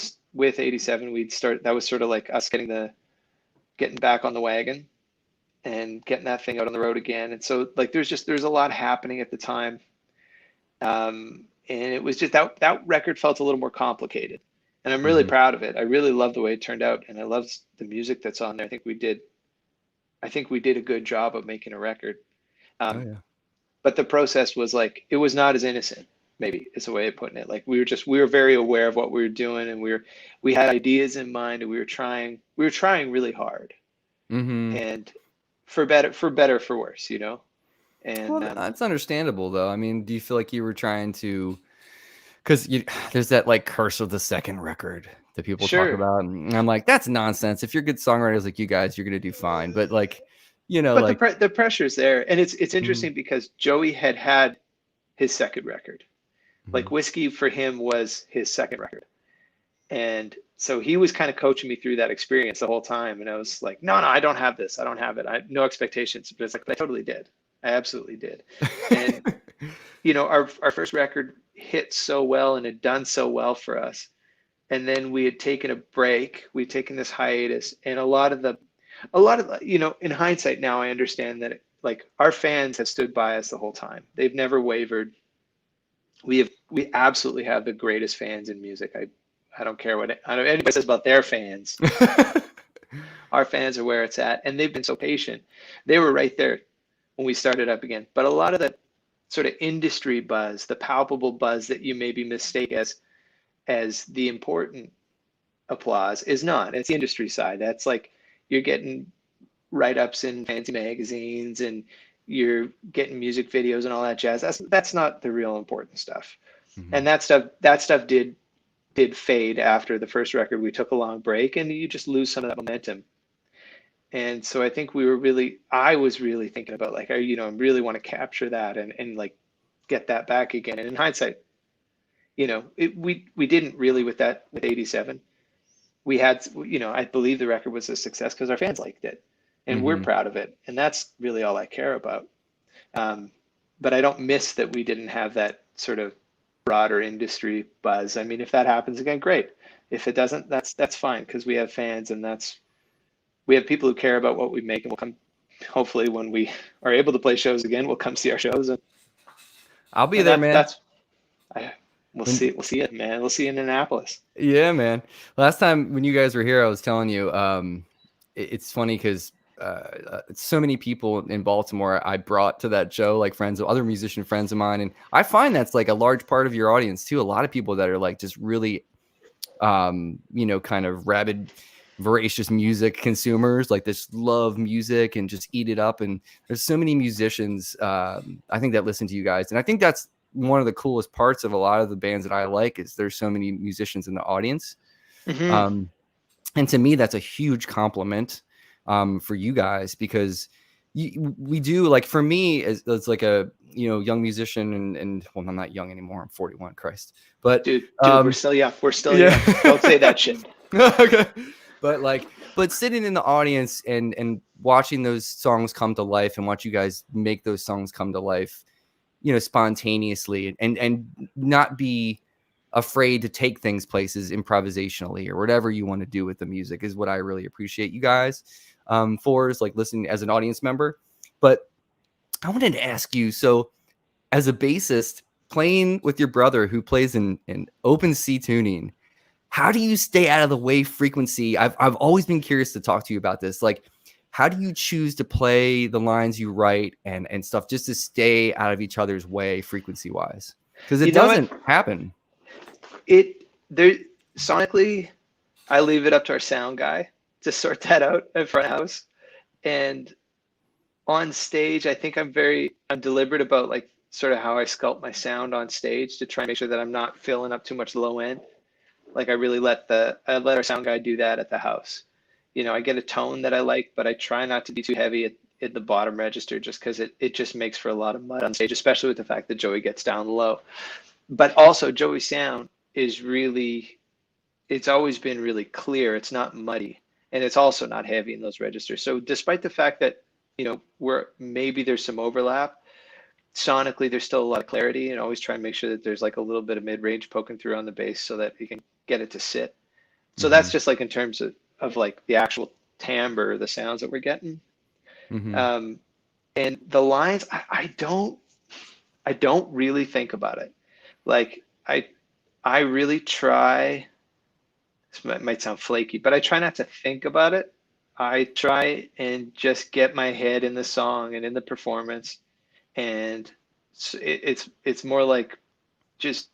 Speaker 2: 87, that was sort of like us getting back on the wagon and getting that thing out on the road again. And so like there's a lot happening at the time. And it was just that record felt a little more complicated. And I'm really
Speaker 1: Mm-hmm.
Speaker 2: proud of it. I really love the way it turned out, and I love the music that's on there. I think we did a good job of making a record.
Speaker 1: Oh
Speaker 2: Um,
Speaker 1: yeah.
Speaker 2: but the process was like, it was not as innocent. maybe is a way of putting it. Like we were very aware of what we were doing, and we had ideas in mind, and we were trying really hard,
Speaker 1: Mm-hmm.
Speaker 2: and for better for worse, you know.
Speaker 1: Well,
Speaker 2: And
Speaker 1: that's understandable, though. I mean, do you feel like you were trying to, because there's that like curse of the second record that people talk
Speaker 2: sure,
Speaker 1: about, and I'm like, that's nonsense. If you're good songwriters like you guys, you're gonna do fine. But like,
Speaker 2: but
Speaker 1: like,
Speaker 2: the pressure's there, and it's
Speaker 1: mm-hmm,
Speaker 2: interesting because Joey had his second record.
Speaker 1: mm-hmm,
Speaker 2: Like Whiskey for him was his second record. And so he was kind of coaching me through that experience the whole time. And I was like, no, no, I don't have this. I don't have it. I have no expectations. But it's like, I totally did. I absolutely did. And, our first record hit so well and had done so well for us. And then we had taken a break. We'd taken this hiatus. And in hindsight now, I understand that like our fans have stood by us the whole time. They've never wavered. We absolutely have the greatest fans in music. I don't care what anybody says about their fans. Our fans are where it's at, and they've been so patient. They were right there when we started up again. But a lot of the sort of industry buzz, the palpable buzz that you maybe mistake as the important applause is not. It's the industry side. That's like you're getting write-ups in fancy magazines and you're getting music videos and all that jazz. That's not the real important stuff.
Speaker 1: mm-hmm.
Speaker 2: And that stuff did fade after the first record. We took a long break and you just lose some of that momentum. And so I think I was really thinking about like, I really want to capture that and like get that back again. And in hindsight, we didn't really with 87. We had, I believe the record was a success because our fans liked it and we're
Speaker 1: Mm-hmm.
Speaker 2: proud of it. And that's really all I care about. But I don't miss that we didn't have that sort of broader industry buzz. I mean, if that happens again, great. If it doesn't, that's fine because we have fans and we have people who care about what we make and will come. Hopefully, when we are able to play shows again, we'll come see our shows
Speaker 1: I'll be
Speaker 2: and
Speaker 1: there, man.
Speaker 2: we'll
Speaker 1: When,
Speaker 2: see. We'll see it, man. We'll see you in Annapolis.
Speaker 1: yeah, man. Last time when you guys were here, I was telling you, it's funny because so many people in Baltimore I brought to that show, like friends of other musician friends of mine, and I find that's like a large part of your audience too. A lot of people that are like just really, kind of rabid, voracious music consumers, like this love music and just eat it up. And there's so many musicians, I think, that listen to you guys, and I think that's one of the coolest parts of a lot of the bands that I like is there's so many musicians in the audience.
Speaker 2: Mm-hmm.
Speaker 1: Um, and to me, that's a huge compliment for you guys because we do, like, for me as like a young musician and well, I'm not young anymore. I'm 41. Christ, but
Speaker 2: Dude, we're
Speaker 1: um,
Speaker 2: still young. We're still
Speaker 1: yeah.
Speaker 2: young. Don't say that shit.
Speaker 1: Okay, but sitting in the audience and watching those songs come to life and watch you guys make those songs come to life, spontaneously and not be afraid to take things places improvisationally or whatever you want to do with the music is what I really appreciate you guys for, is like listening as an audience member. But I wanted to ask you, so as a bassist playing with your brother who plays in open C tuning, how do you stay out of the way frequency? I've always been curious to talk to you about this. Like, how do you choose to play the lines you write and stuff just to stay out of each other's way frequency wise? Because
Speaker 2: You
Speaker 1: it
Speaker 2: know what?
Speaker 1: doesn't happen.
Speaker 2: There sonically, I leave it up to our sound guy to sort that out at front house. And on stage, I think I'm deliberate about like sort of how I sculpt my sound on stage to try and make sure that I'm not filling up too much low end. Like I really I let our sound guy do that at the house. I get a tone that I like, but I try not to be too heavy at the bottom register just because it just makes for a lot of mud on stage, especially with the fact that Joey gets down low. But also Joey's sound is it's always been really clear. It's not muddy and it's also not heavy in those registers. So despite the fact that, maybe there's some overlap, sonically there's still a lot of clarity, and always try and make sure that there's like a little bit of mid-range poking through on the bass so that you can get it to sit. So
Speaker 1: Mm-hmm.
Speaker 2: that's just like in terms of like the actual timbre, the sounds that we're getting.
Speaker 1: Mm-hmm.
Speaker 2: And the lines, I don't really think about it. Like I really try, this might sound flaky, but I try not to think about it. I try and just get my head in the song and in the performance. And it's more like just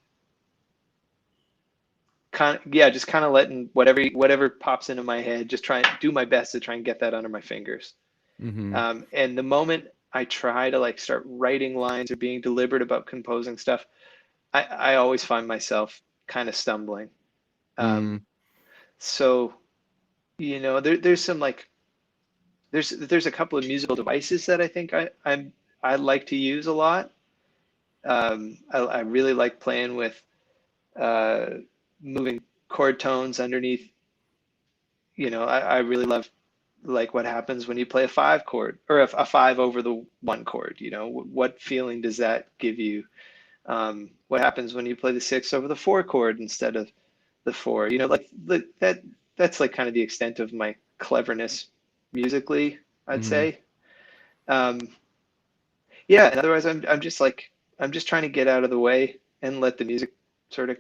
Speaker 2: just kind of letting whatever pops into my head, just try and do my best to try and get that under my fingers.
Speaker 1: Mm-hmm.
Speaker 2: And the moment I try to like start writing lines or being deliberate about composing stuff, I always find myself kind of stumbling. Um,
Speaker 1: Mm,
Speaker 2: so, there's some like there's a couple of musical devices that I think I like to use a lot. I really like playing with uh, moving chord tones underneath. I really love like what happens when you play a five chord or a five over the one chord. What feeling does that give you? What happens when you play the six over the four chord instead of the four? Like that's like kind of the extent of my cleverness musically, I'd
Speaker 1: mm-hmm.
Speaker 2: say. Um, yeah, and otherwise I'm just trying to get out of the way and let the music sort of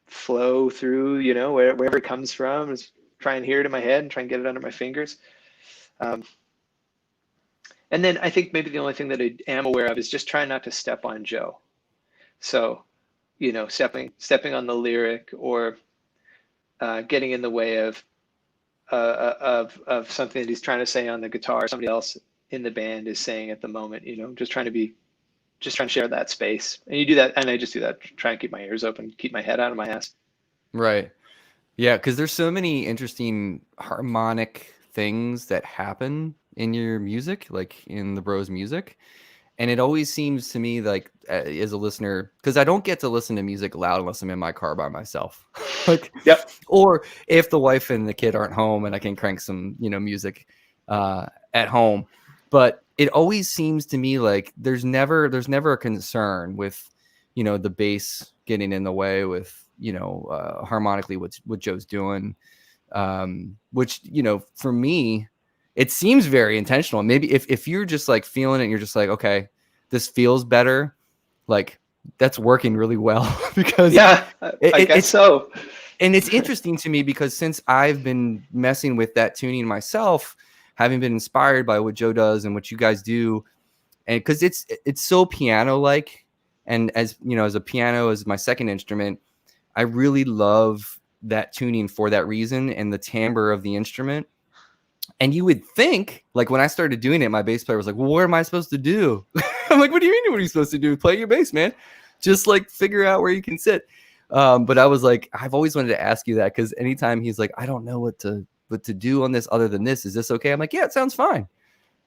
Speaker 2: flow through, wherever it comes from, is try and hear it in my head and try and get it under my fingers. Um, and then I think maybe the only thing that I am aware of is just trying not to step on Joe. So, stepping on the lyric or getting in the way of something that he's trying to say on the guitar, somebody else in the band is saying at the moment. Just trying to share that space. And you do that, and I just do that, try and keep my ears open, keep my head out of my ass.
Speaker 1: Right. Yeah, because there's so many interesting harmonic things that happen in your music, like in the Bros music. And it always seems to me like, as a listener, because I don't get to listen to music loud unless I'm in my car by myself. Like,
Speaker 2: Yep.
Speaker 1: or if the wife and the kid aren't home and I can crank some, music at home. But it always seems to me like there's never a concern with, the bass getting in the way with, harmonically what Joe's doing. Which, for me, it seems very intentional. Maybe if you're just like feeling it and you're just like, okay, this feels better, like that's working really well because
Speaker 2: Yeah, I guess
Speaker 1: it's
Speaker 2: so.
Speaker 1: and it's interesting to me because since I've been messing with that tuning myself, having been inspired by what Joe does and what you guys do, and because it's so piano like, and as as a piano as my second instrument, I really love that tuning for that reason and the timbre of the instrument. And you would think, like when I started doing it, my bass player was like, "Well, what am I supposed to do?" I'm like, "What do you mean? What are you supposed to do? Play your bass, man. Just like figure out where you can sit." But I was like, I've always wanted to ask you that because anytime he's like, "I don't know what to do on this other than this. Is this okay?" I'm like, "Yeah, it sounds fine."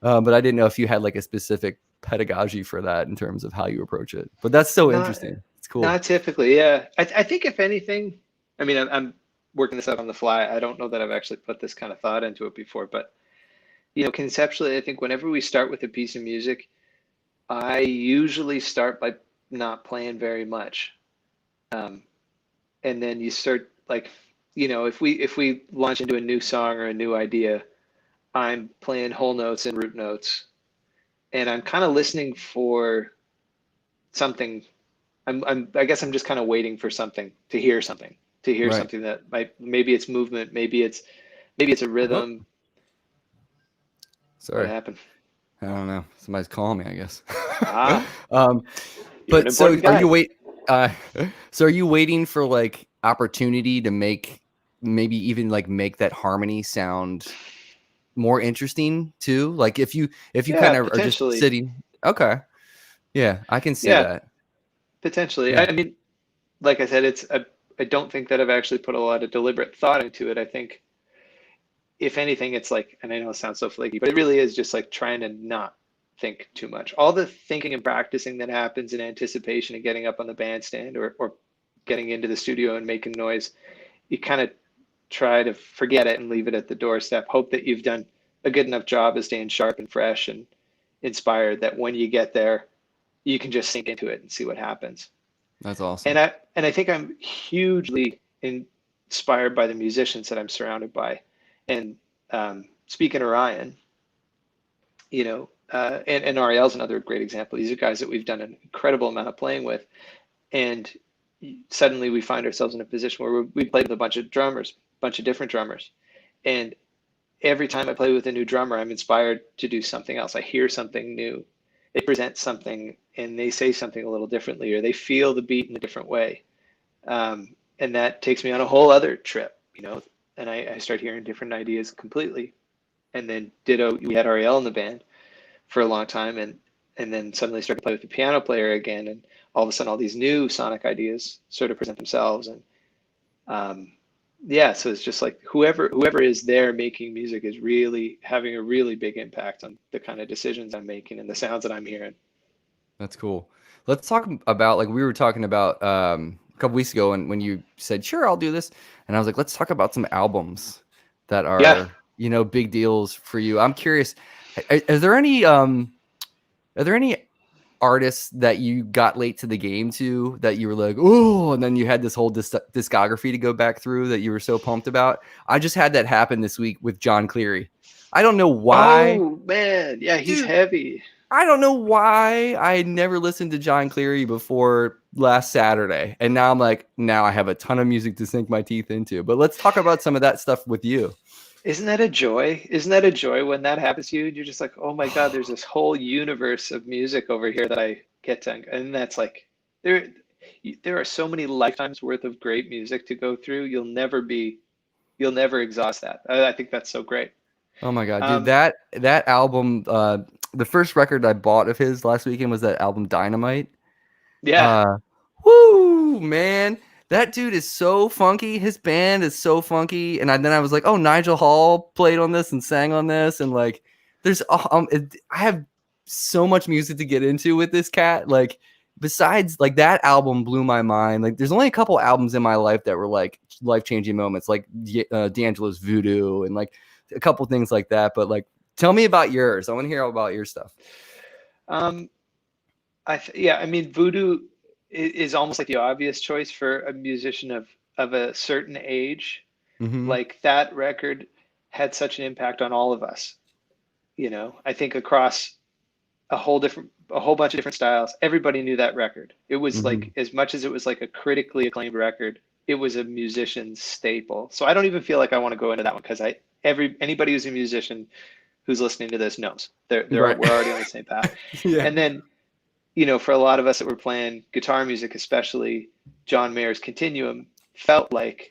Speaker 1: But I didn't know if you had like a specific pedagogy for that in terms of how you approach it. But that's so
Speaker 2: Not
Speaker 1: interesting. It's cool.
Speaker 2: not typically, yeah. I think if anything, I mean, I'm working this out on the fly. I don't know that I've actually put this kind of thought into it before, but conceptually, I think whenever we start with a piece of music, I usually start by not playing very much. Um, and then you start like, if we launch into a new song or a new idea, I'm playing whole notes and root notes, and I'm kind of listening for something. I guess I'm just kind of waiting for something to hear
Speaker 1: Right.
Speaker 2: something that maybe it's movement, maybe it's a
Speaker 1: Oh,
Speaker 2: rhythm. What
Speaker 1: sorry.
Speaker 2: happened?
Speaker 1: I don't know. Somebody's calling me, I guess.
Speaker 2: Ah,
Speaker 1: um,
Speaker 2: you're an
Speaker 1: but so
Speaker 2: important
Speaker 1: are you
Speaker 2: guy.
Speaker 1: uh, so are you waiting for like opportunity to maybe even like make that harmony sound more interesting too? Like if you kind
Speaker 2: Yeah,
Speaker 1: of are just
Speaker 2: potentially.
Speaker 1: sitting, okay, yeah, I can see
Speaker 2: Yeah,
Speaker 1: that.
Speaker 2: potentially.
Speaker 1: Yeah.
Speaker 2: I mean, like I said, I don't think that I've actually put a lot of deliberate thought into it. I think if anything, it's like, and I know it sounds so flaky, but it really is just like trying to not think too much. All the thinking and practicing that happens in anticipation and getting up on the bandstand or getting into the studio and making noise, you kind of try to forget it and leave it at the doorstep. Hope that you've done a good enough job of staying sharp and fresh and inspired that when you get there, you can just sink into it and see what happens.
Speaker 1: That's
Speaker 2: And
Speaker 1: awesome.
Speaker 2: I think I'm hugely inspired by the musicians that I'm surrounded by. And speaking of Ryan, and Ariel's another great example. These are guys that we've done an incredible amount of playing with, and suddenly we find ourselves in a position where we played with a bunch of drummers, a bunch of different drummers, and every time I play with a new drummer, I'm inspired to do something else. I hear something new, they present something and they say something a little differently, or they feel the beat in a different way. And that takes me on a whole other trip, and I start hearing different ideas completely. And then ditto, we had Ariel in the band for a long time, and then suddenly started to play with the piano player again, and all of a sudden all these new sonic ideas sort of present themselves. And yeah, so it's just like whoever is there making music is really having a really big impact on the kind of decisions I'm making and the sounds that I'm hearing.
Speaker 1: That's cool. Let's talk about, like we were talking about a couple weeks ago, and when you said, "Sure, I'll do this," and I was like, "Let's talk about some albums that
Speaker 2: Yeah.
Speaker 1: are, big deals for you." I'm curious, are there any artists that you got late to the game to that you were like, "Oh," and then you had this whole discography to go back through that you were so pumped about? I just had that happen this week with John Cleary. I don't know why,
Speaker 2: Oh man, yeah, he's
Speaker 1: dude.
Speaker 2: heavy.
Speaker 1: I don't know why I never listened to John Cleary before last Saturday. And now I'm like, now I have a ton of music to sink my teeth into. But let's talk about some of that stuff with you.
Speaker 2: Isn't that a joy? Isn't that a joy when that happens to you? You're just like, oh my God, there's this whole universe of music over here that I get to, and that's like, there, there are so many lifetimes worth of great music to go through. You'll never exhaust that. I think that's so great.
Speaker 1: Oh my God, dude,
Speaker 2: Um,
Speaker 1: that album, the first record I bought of his last weekend was that album Dynamite.
Speaker 2: yeah.
Speaker 1: Uh, Woo, man. That dude is so funky. His band is so funky. And then I was like, oh, Nigel Hall played on this and sang on this. And like, I have so much music to get into with this cat. Like, besides, like, that album blew my mind. Like, there's only a couple albums in my life that were like life-changing moments, like D'Angelo's Voodoo and like a couple things like that. But like, tell me about yours. I want to hear all about your stuff.
Speaker 2: Um, yeah, I mean, Voodoo is almost like the obvious choice for a musician of a certain age.
Speaker 1: Mm-hmm.
Speaker 2: Like that record had such an impact on all of us. I think across a whole bunch of different styles, everybody knew that record. It was
Speaker 1: Mm-hmm.
Speaker 2: like, as much as it was like a critically acclaimed record, it was a musician's staple. So I don't even feel like I want to go into that one because anybody who's a musician who's listening to this knows
Speaker 1: Right.
Speaker 2: we're already on the same path.
Speaker 1: Yeah.
Speaker 2: And then, for a lot of us that were playing guitar music, especially, John Mayer's Continuum felt like,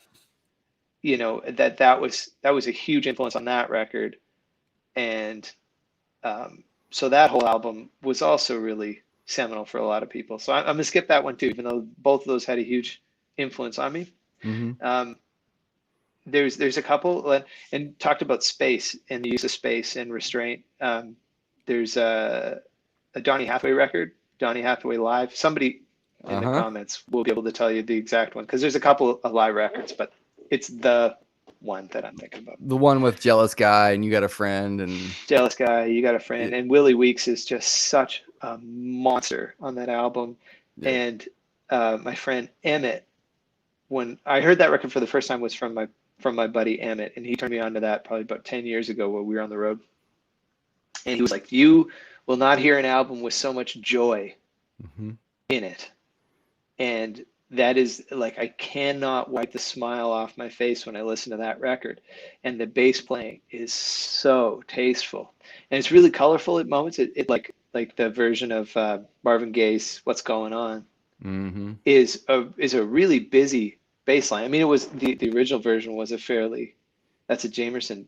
Speaker 2: that was a huge influence on that record. And so that whole album was also really seminal for a lot of people. So I'm gonna skip that one too, even though both of those had a huge influence on me.
Speaker 1: Mm-hmm.
Speaker 2: Um, there's a couple, and talked about space and the use of space and restraint. There's a Donny Hathaway record, Donny Hathaway Live. Somebody in the
Speaker 1: Uh-huh.
Speaker 2: comments will be able to tell you the exact one because there's a couple of live records, but it's the one that I'm thinking about.
Speaker 1: The one with Jealous Guy and You Got a Friend and
Speaker 2: Jealous Guy, You Got a Friend,
Speaker 1: it,
Speaker 2: and Willie Weeks is just such a monster on that album.
Speaker 1: yeah.
Speaker 2: And my friend Emmett, when I heard that record for the first time, was from my buddy Emmett, and he turned me on to that probably about 10 years ago while we were on the road. And he was like, "You will not hear an album with so much joy
Speaker 1: Mm-hmm.
Speaker 2: in it." And that is like, I cannot wipe the smile off my face when I listen to that record. And the bass playing is so tasteful, and it's really colorful at moments. It like the version of Marvin Gaye's "What's Going On"
Speaker 1: Mm-hmm.
Speaker 2: is a really busy bass line. I mean, it was the original version was that's a Jamerson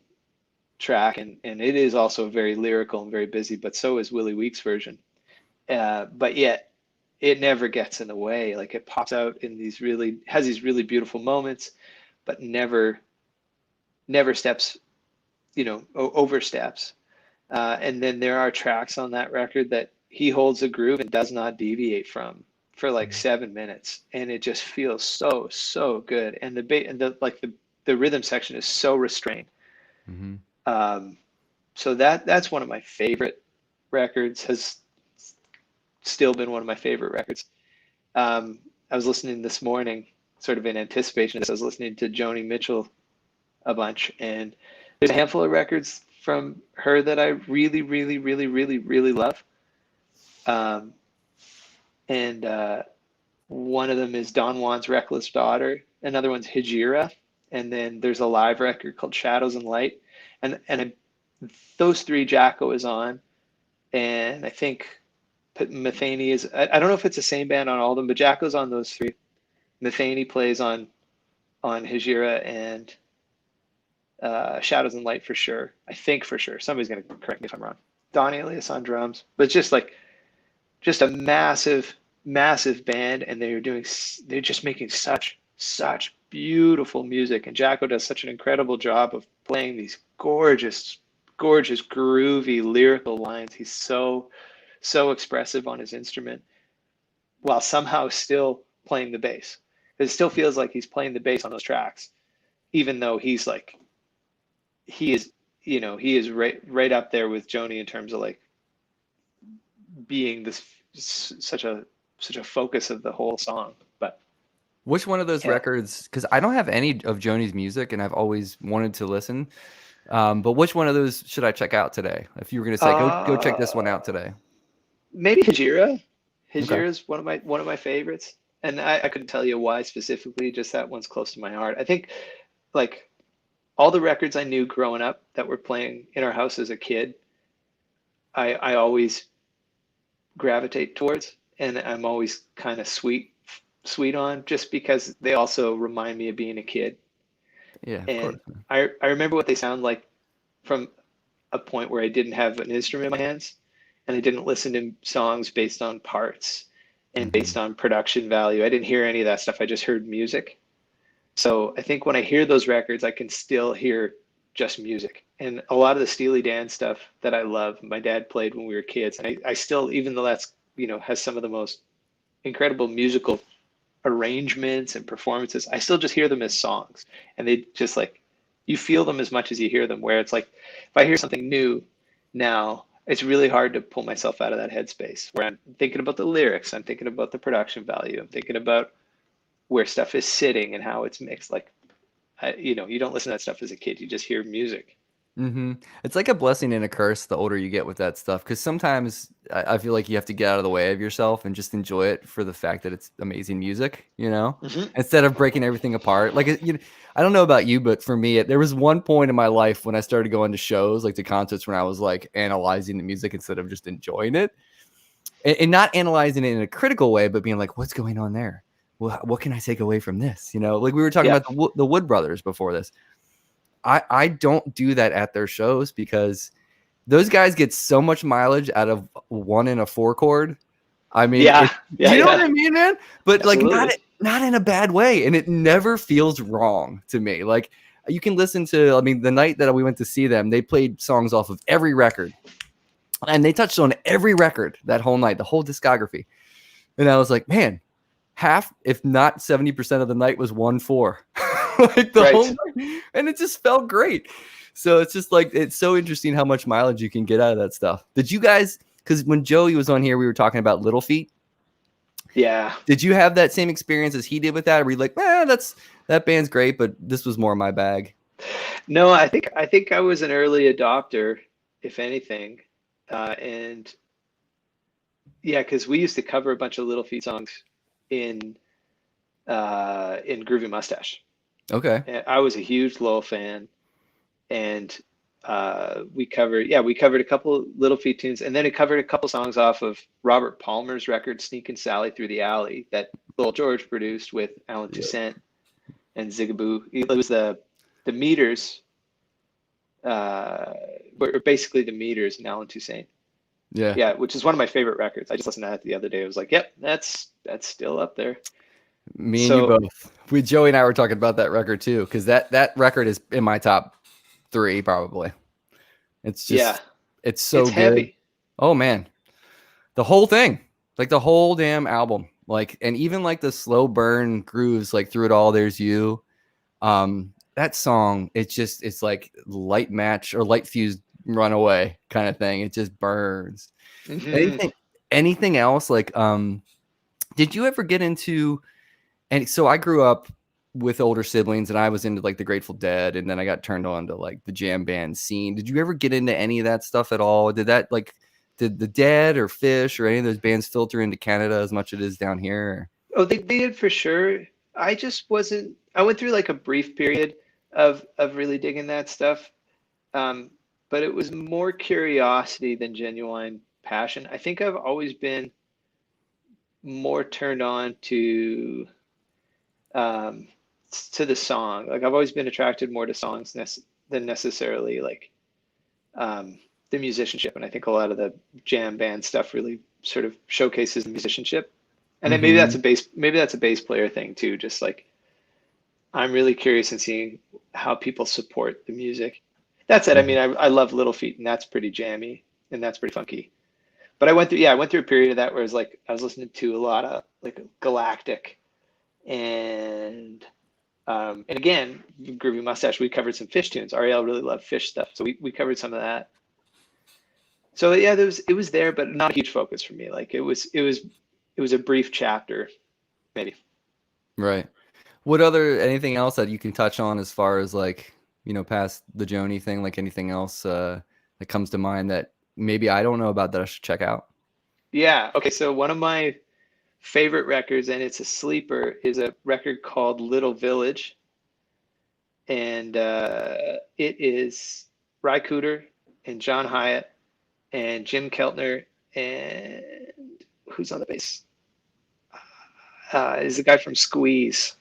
Speaker 2: track, and it is also very lyrical and very busy, but so is Willie Weeks' version. But yet it never gets in the way. Like, it pops out in has these really beautiful moments, but never steps, oversteps. And then there are tracks on that record that he holds a groove and does not deviate from for like 7 minutes, and it just feels so good. And the rhythm section is so restrained.
Speaker 1: Mm-hmm.
Speaker 2: So that's one of my favorite records. Has still been one of my favorite records. I was listening this morning, sort of in anticipation of this. I was listening to Joni Mitchell a bunch, and there's a handful of records from her that I really, really, really, really, really love. Um, and one of them is Don Juan's Reckless Daughter. Another one's Hijira. And then there's a live record called Shadows and Light. And those three Jacko is on. And I think Metheny is, I don't know if it's the same band on all of them, but Jacko's on those three. Metheny plays on Hejira and Shadows and Light for sure. I think for sure. Somebody's going to correct me if I'm wrong. Don Alias on drums, but just a massive, massive band, and they're just making such beautiful music. And Jacko does such an incredible job of playing these gorgeous, gorgeous, groovy lyrical lines. He's so expressive on his instrument while somehow still playing the bass. It still feels like he's playing the bass on those tracks, even though he is right up there with Joni in terms of like being this such a focus of the whole song. But
Speaker 1: which one of those records, because I don't have any of Joni's music and I've always wanted to listen, but which one of those should I check out today? If you were going to say go check this one out today.
Speaker 2: Maybe Hejira.
Speaker 1: Okay.
Speaker 2: Is one of my favorites, and I couldn't tell you why specifically, just that one's close to my heart. I think like all the records I knew growing up that were playing in our house as a kid, I always gravitate towards, and I'm always kind of sweet on, just because they also remind me of being a kid.
Speaker 1: Yeah,
Speaker 2: and I remember what they sound like from a point where I didn't have an instrument in my hands, and I didn't listen to songs based on parts and based on production value. I didn't hear any of that stuff. I just heard music. So I think when I hear those records, I can still hear just music. And a lot of the Steely Dan stuff that I love, my dad played when we were kids. And I still, even though that's, has some of the most incredible musical arrangements and performances, I still just hear them as songs. And they just like, you feel them as much as you hear them, where it's like, if I hear something new now, it's really hard to pull myself out of that headspace where I'm thinking about the lyrics, I'm thinking about the production value, I'm thinking about where stuff is sitting and how it's mixed. Like, you don't listen to that stuff as a kid, you just hear music.
Speaker 1: It's like a blessing and a curse the older you get with that stuff, because sometimes I feel like you have to get out of the way of yourself and just enjoy it for the fact that it's amazing music, instead of breaking everything apart. Like, I don't know about you, but for me, there was one point in my life when I started going to shows, like to concerts, when I was like analyzing the music instead of just enjoying it, and not analyzing it in a critical way, but being like, what's going on there? Well, what can I take away from this? Like we were talking about the Wood Brothers before this. I don't do that at their shows, because those guys get so much mileage out of 1 and a 4 chord. I mean, you know what I mean, man? But absolutely. Like not in a bad way. And it never feels wrong to me. Like, you can listen to, the night that we went to see them, they played songs off of every record, and they touched on every record that whole night, the whole discography. And I was like, man, half, if not 70% of the night was 1/4. Like the whole night. And it just felt great. So it's just like, it's so interesting how much mileage you can get out of that stuff. Did you guys, because when Joey was on here, we were talking about Little Feat.
Speaker 2: Yeah.
Speaker 1: Did you have that same experience as he did with that? Or were you like, that band's great, but this was more my bag?
Speaker 2: No, I think I was an early adopter, if anything. And yeah, because we used to cover a bunch of Little Feat songs in Groovy Mustache.
Speaker 1: Okay.
Speaker 2: And I was a huge Lowell fan, and we covered a couple Little Feat tunes, and then it covered a couple songs off of Robert Palmer's record "Sneakin' Sally Through the Alley" that Lowell George produced with Alan Toussaint and Zigaboo. It was the Meters, were basically the Meters and Alan Toussaint. Yeah, which is one of my favorite records. I just listened to that the other day. I was like, yep, that's still up there.
Speaker 1: Me and you both. Joey and I were talking about that record too, because that record is in my top 3 probably. It's just it's so good. Heavy. Oh man, the whole thing, like the whole damn album, like, and even like the slow burn grooves, like Through It All There's You. That song, it's like light match or light fuse runaway kind of thing. It just burns. Anything else, like did you ever get into? And so I grew up with older siblings, and I was into like the Grateful Dead, and then I got turned on to like the jam band scene. Did you ever get into any of that stuff at all? Did the Dead or Fish or any of those bands filter into Canada as much as it is down here?
Speaker 2: Oh, they did for sure. I just wasn't. I went through like a brief period of really digging that stuff, but it was more curiosity than genuine passion. I think I've always been more turned on um, to the song. Like I've always been attracted more to songs than necessarily like um, the musicianship. And I think a lot of the jam band stuff really sort of showcases the musicianship. And then
Speaker 1: Mm-hmm.
Speaker 2: maybe that's a bass player thing too. Just like I'm really curious in seeing how people support the music. That said, I
Speaker 1: Mm-hmm.
Speaker 2: mean, I love Little Feat, and that's pretty jammy and that's pretty funky. But I went through a period of that where it was like I was listening to a lot of like Galactic and and again, Groovy Mustache. We covered some Fish tunes. Ariel really loved Fish stuff, so we covered some of that. So yeah, it was there, but not a huge focus for me. Like it was a brief chapter, maybe.
Speaker 1: Right. What other anything else that you can touch on as far as like, past the Joni thing, like anything else that comes to mind that maybe I don't know about that I should check out?
Speaker 2: Yeah. Okay. So one of my favorite records, and it's a sleeper, is a record called Little Village, and it is Ry Cooder and John Hyatt and Jim Keltner and who's on the bass? Is the guy from Squeeze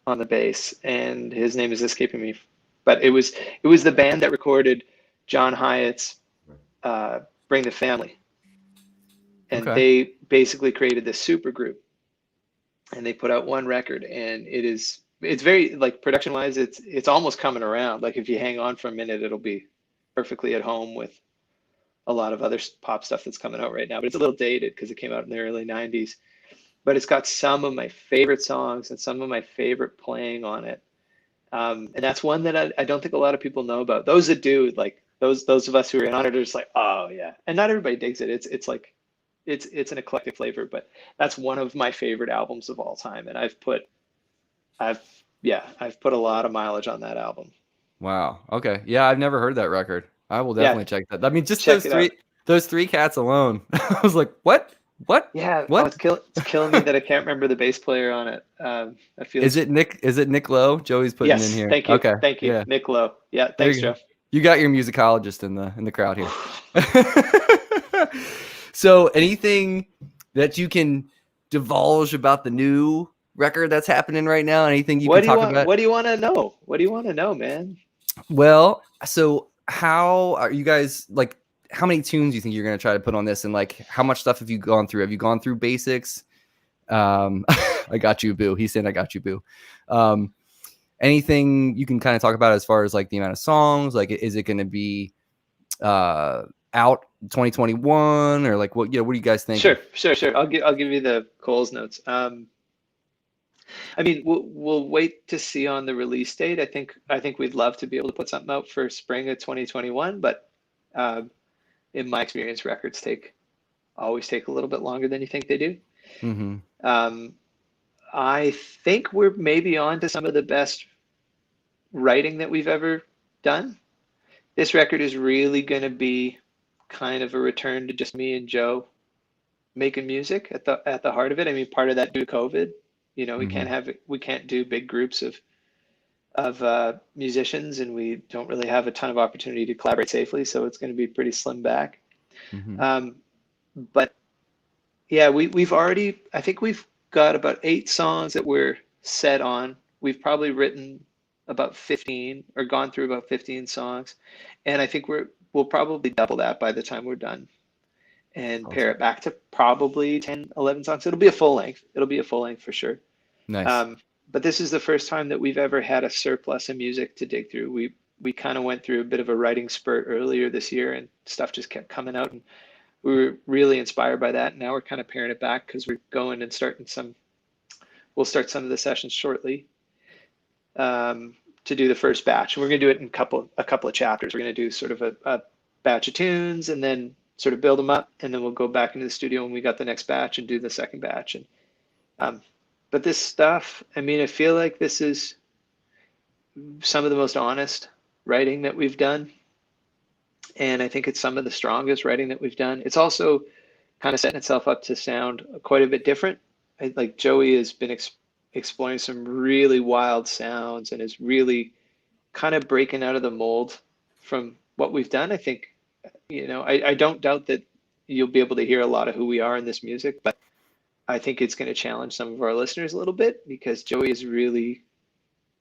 Speaker 2: on the bass, and his name is escaping me. But it was the band that recorded John Hyatt's "Bring the Family," and
Speaker 1: Okay.
Speaker 2: they basically created this super group, and they put out one record, and it's very like production wise, it's almost coming around. Like if you hang on for a minute, it'll be perfectly at home with a lot of other pop stuff that's coming out right now. But it's a little dated because it came out in the early '90s. But it's got some of my favorite songs and some of my favorite playing on it. And that's one that I don't think a lot of people know about. Those that do, like those of us who are in on it are just like, oh yeah. And not everybody digs it. It's like it's an eclectic flavor, but that's one of my favorite albums of all time. And I've I've put a lot of mileage on that album.
Speaker 1: Wow. Okay. Yeah, I've never heard that record. I will
Speaker 2: Yeah,
Speaker 1: definitely check that. I mean, just
Speaker 2: check it out.
Speaker 1: those three cats alone. I was like, what? What?
Speaker 2: Yeah, oh,
Speaker 1: What?
Speaker 2: it's killing me that I can't remember the bass player on it. That feels
Speaker 1: Is it Nick Lowe? Joey's putting in
Speaker 2: yes,
Speaker 1: here. Okay.
Speaker 2: thank you,
Speaker 1: Yeah.
Speaker 2: Nick Lowe. Yeah,
Speaker 1: There
Speaker 2: thanks,
Speaker 1: you go.
Speaker 2: Joe.
Speaker 1: You got your musicologist in the crowd here. So, anything that you can divulge about the new record that's happening right now? Anything you can talk about?
Speaker 2: What do you want to know? What do you want to know, man?
Speaker 1: Well, so how are you guys like? How many tunes do you think you're going to try to put on this, and like how much stuff have you gone through? Have you gone through basics? I got you, boo. He's saying, "I got you, boo." Um, anything you can kind of talk about as far as like the amount of songs? Like, is it going to be out 2021 or like what? What are you guys thinking?
Speaker 2: Sure. I'll give you the Coles notes. I mean, we'll wait to see on the release date. I think we'd love to be able to put something out for spring of 2021, but uh, in my experience, records always take a little bit longer than you think they do.
Speaker 1: Mm-hmm.
Speaker 2: Um, I think we're maybe on to some of the best writing that we've ever done. This record is really going to be kind of a return to just me and Joe making music at the heart of it. I mean, part of that due to COVID, you know,
Speaker 1: Mm-hmm.
Speaker 2: we can't do big groups of musicians, and we don't really have a ton of opportunity to collaborate safely. So it's going to be pretty slim back.
Speaker 1: Mm-hmm.
Speaker 2: Um, but yeah, we've already, I think we've got about 8 songs that we're set on. We've probably written about 15 or gone through about 15 songs. And I think we'll probably double that by the time we're done and pare
Speaker 1: Awesome.
Speaker 2: it back to probably 10, 11 songs. It'll be a full length. It'll be a full length for sure.
Speaker 1: Nice.
Speaker 2: Um, but this is the first time that we've ever had a surplus of music to dig through. We kind of went through a bit of a writing spurt earlier this year, and stuff just kept coming out, and we were really inspired by that. Now we're kind of paring it back because we're going and starting some. We'll start some of the sessions shortly to do the first batch. And we're going to do it in a couple of chapters. We're going to do sort of a batch of tunes and then sort of build them up, and then we'll go back into the studio when we got the next batch and do the second batch. And um, but this stuff, I mean, I feel like this is some of the most honest writing that we've done, and I think it's some of the strongest writing that we've done. It's also kind of setting itself up to sound quite a bit different. Like Joey has been exploring some really wild sounds and is really kind of breaking out of the mold from what we've done. I think, you know, I don't doubt that you'll be able to hear a lot of who we are in this music, but I think it's going to challenge some of our listeners a little bit because Joey is really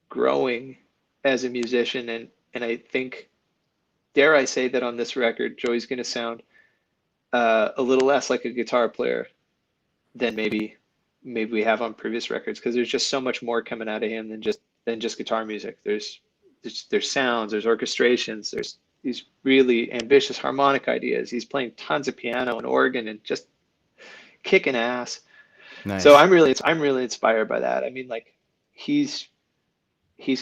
Speaker 2: growing as a musician. And I think, dare I say that on this record, Joey's going to sound a little less like a guitar player than maybe we have on previous records, because there's just so much more coming out of him than just guitar music. There's sounds, there's orchestrations, there's these really ambitious harmonic ideas. He's playing tons of piano and organ and just kicking ass.
Speaker 1: Nice.
Speaker 2: So I'm really inspired by that. I mean, like, he's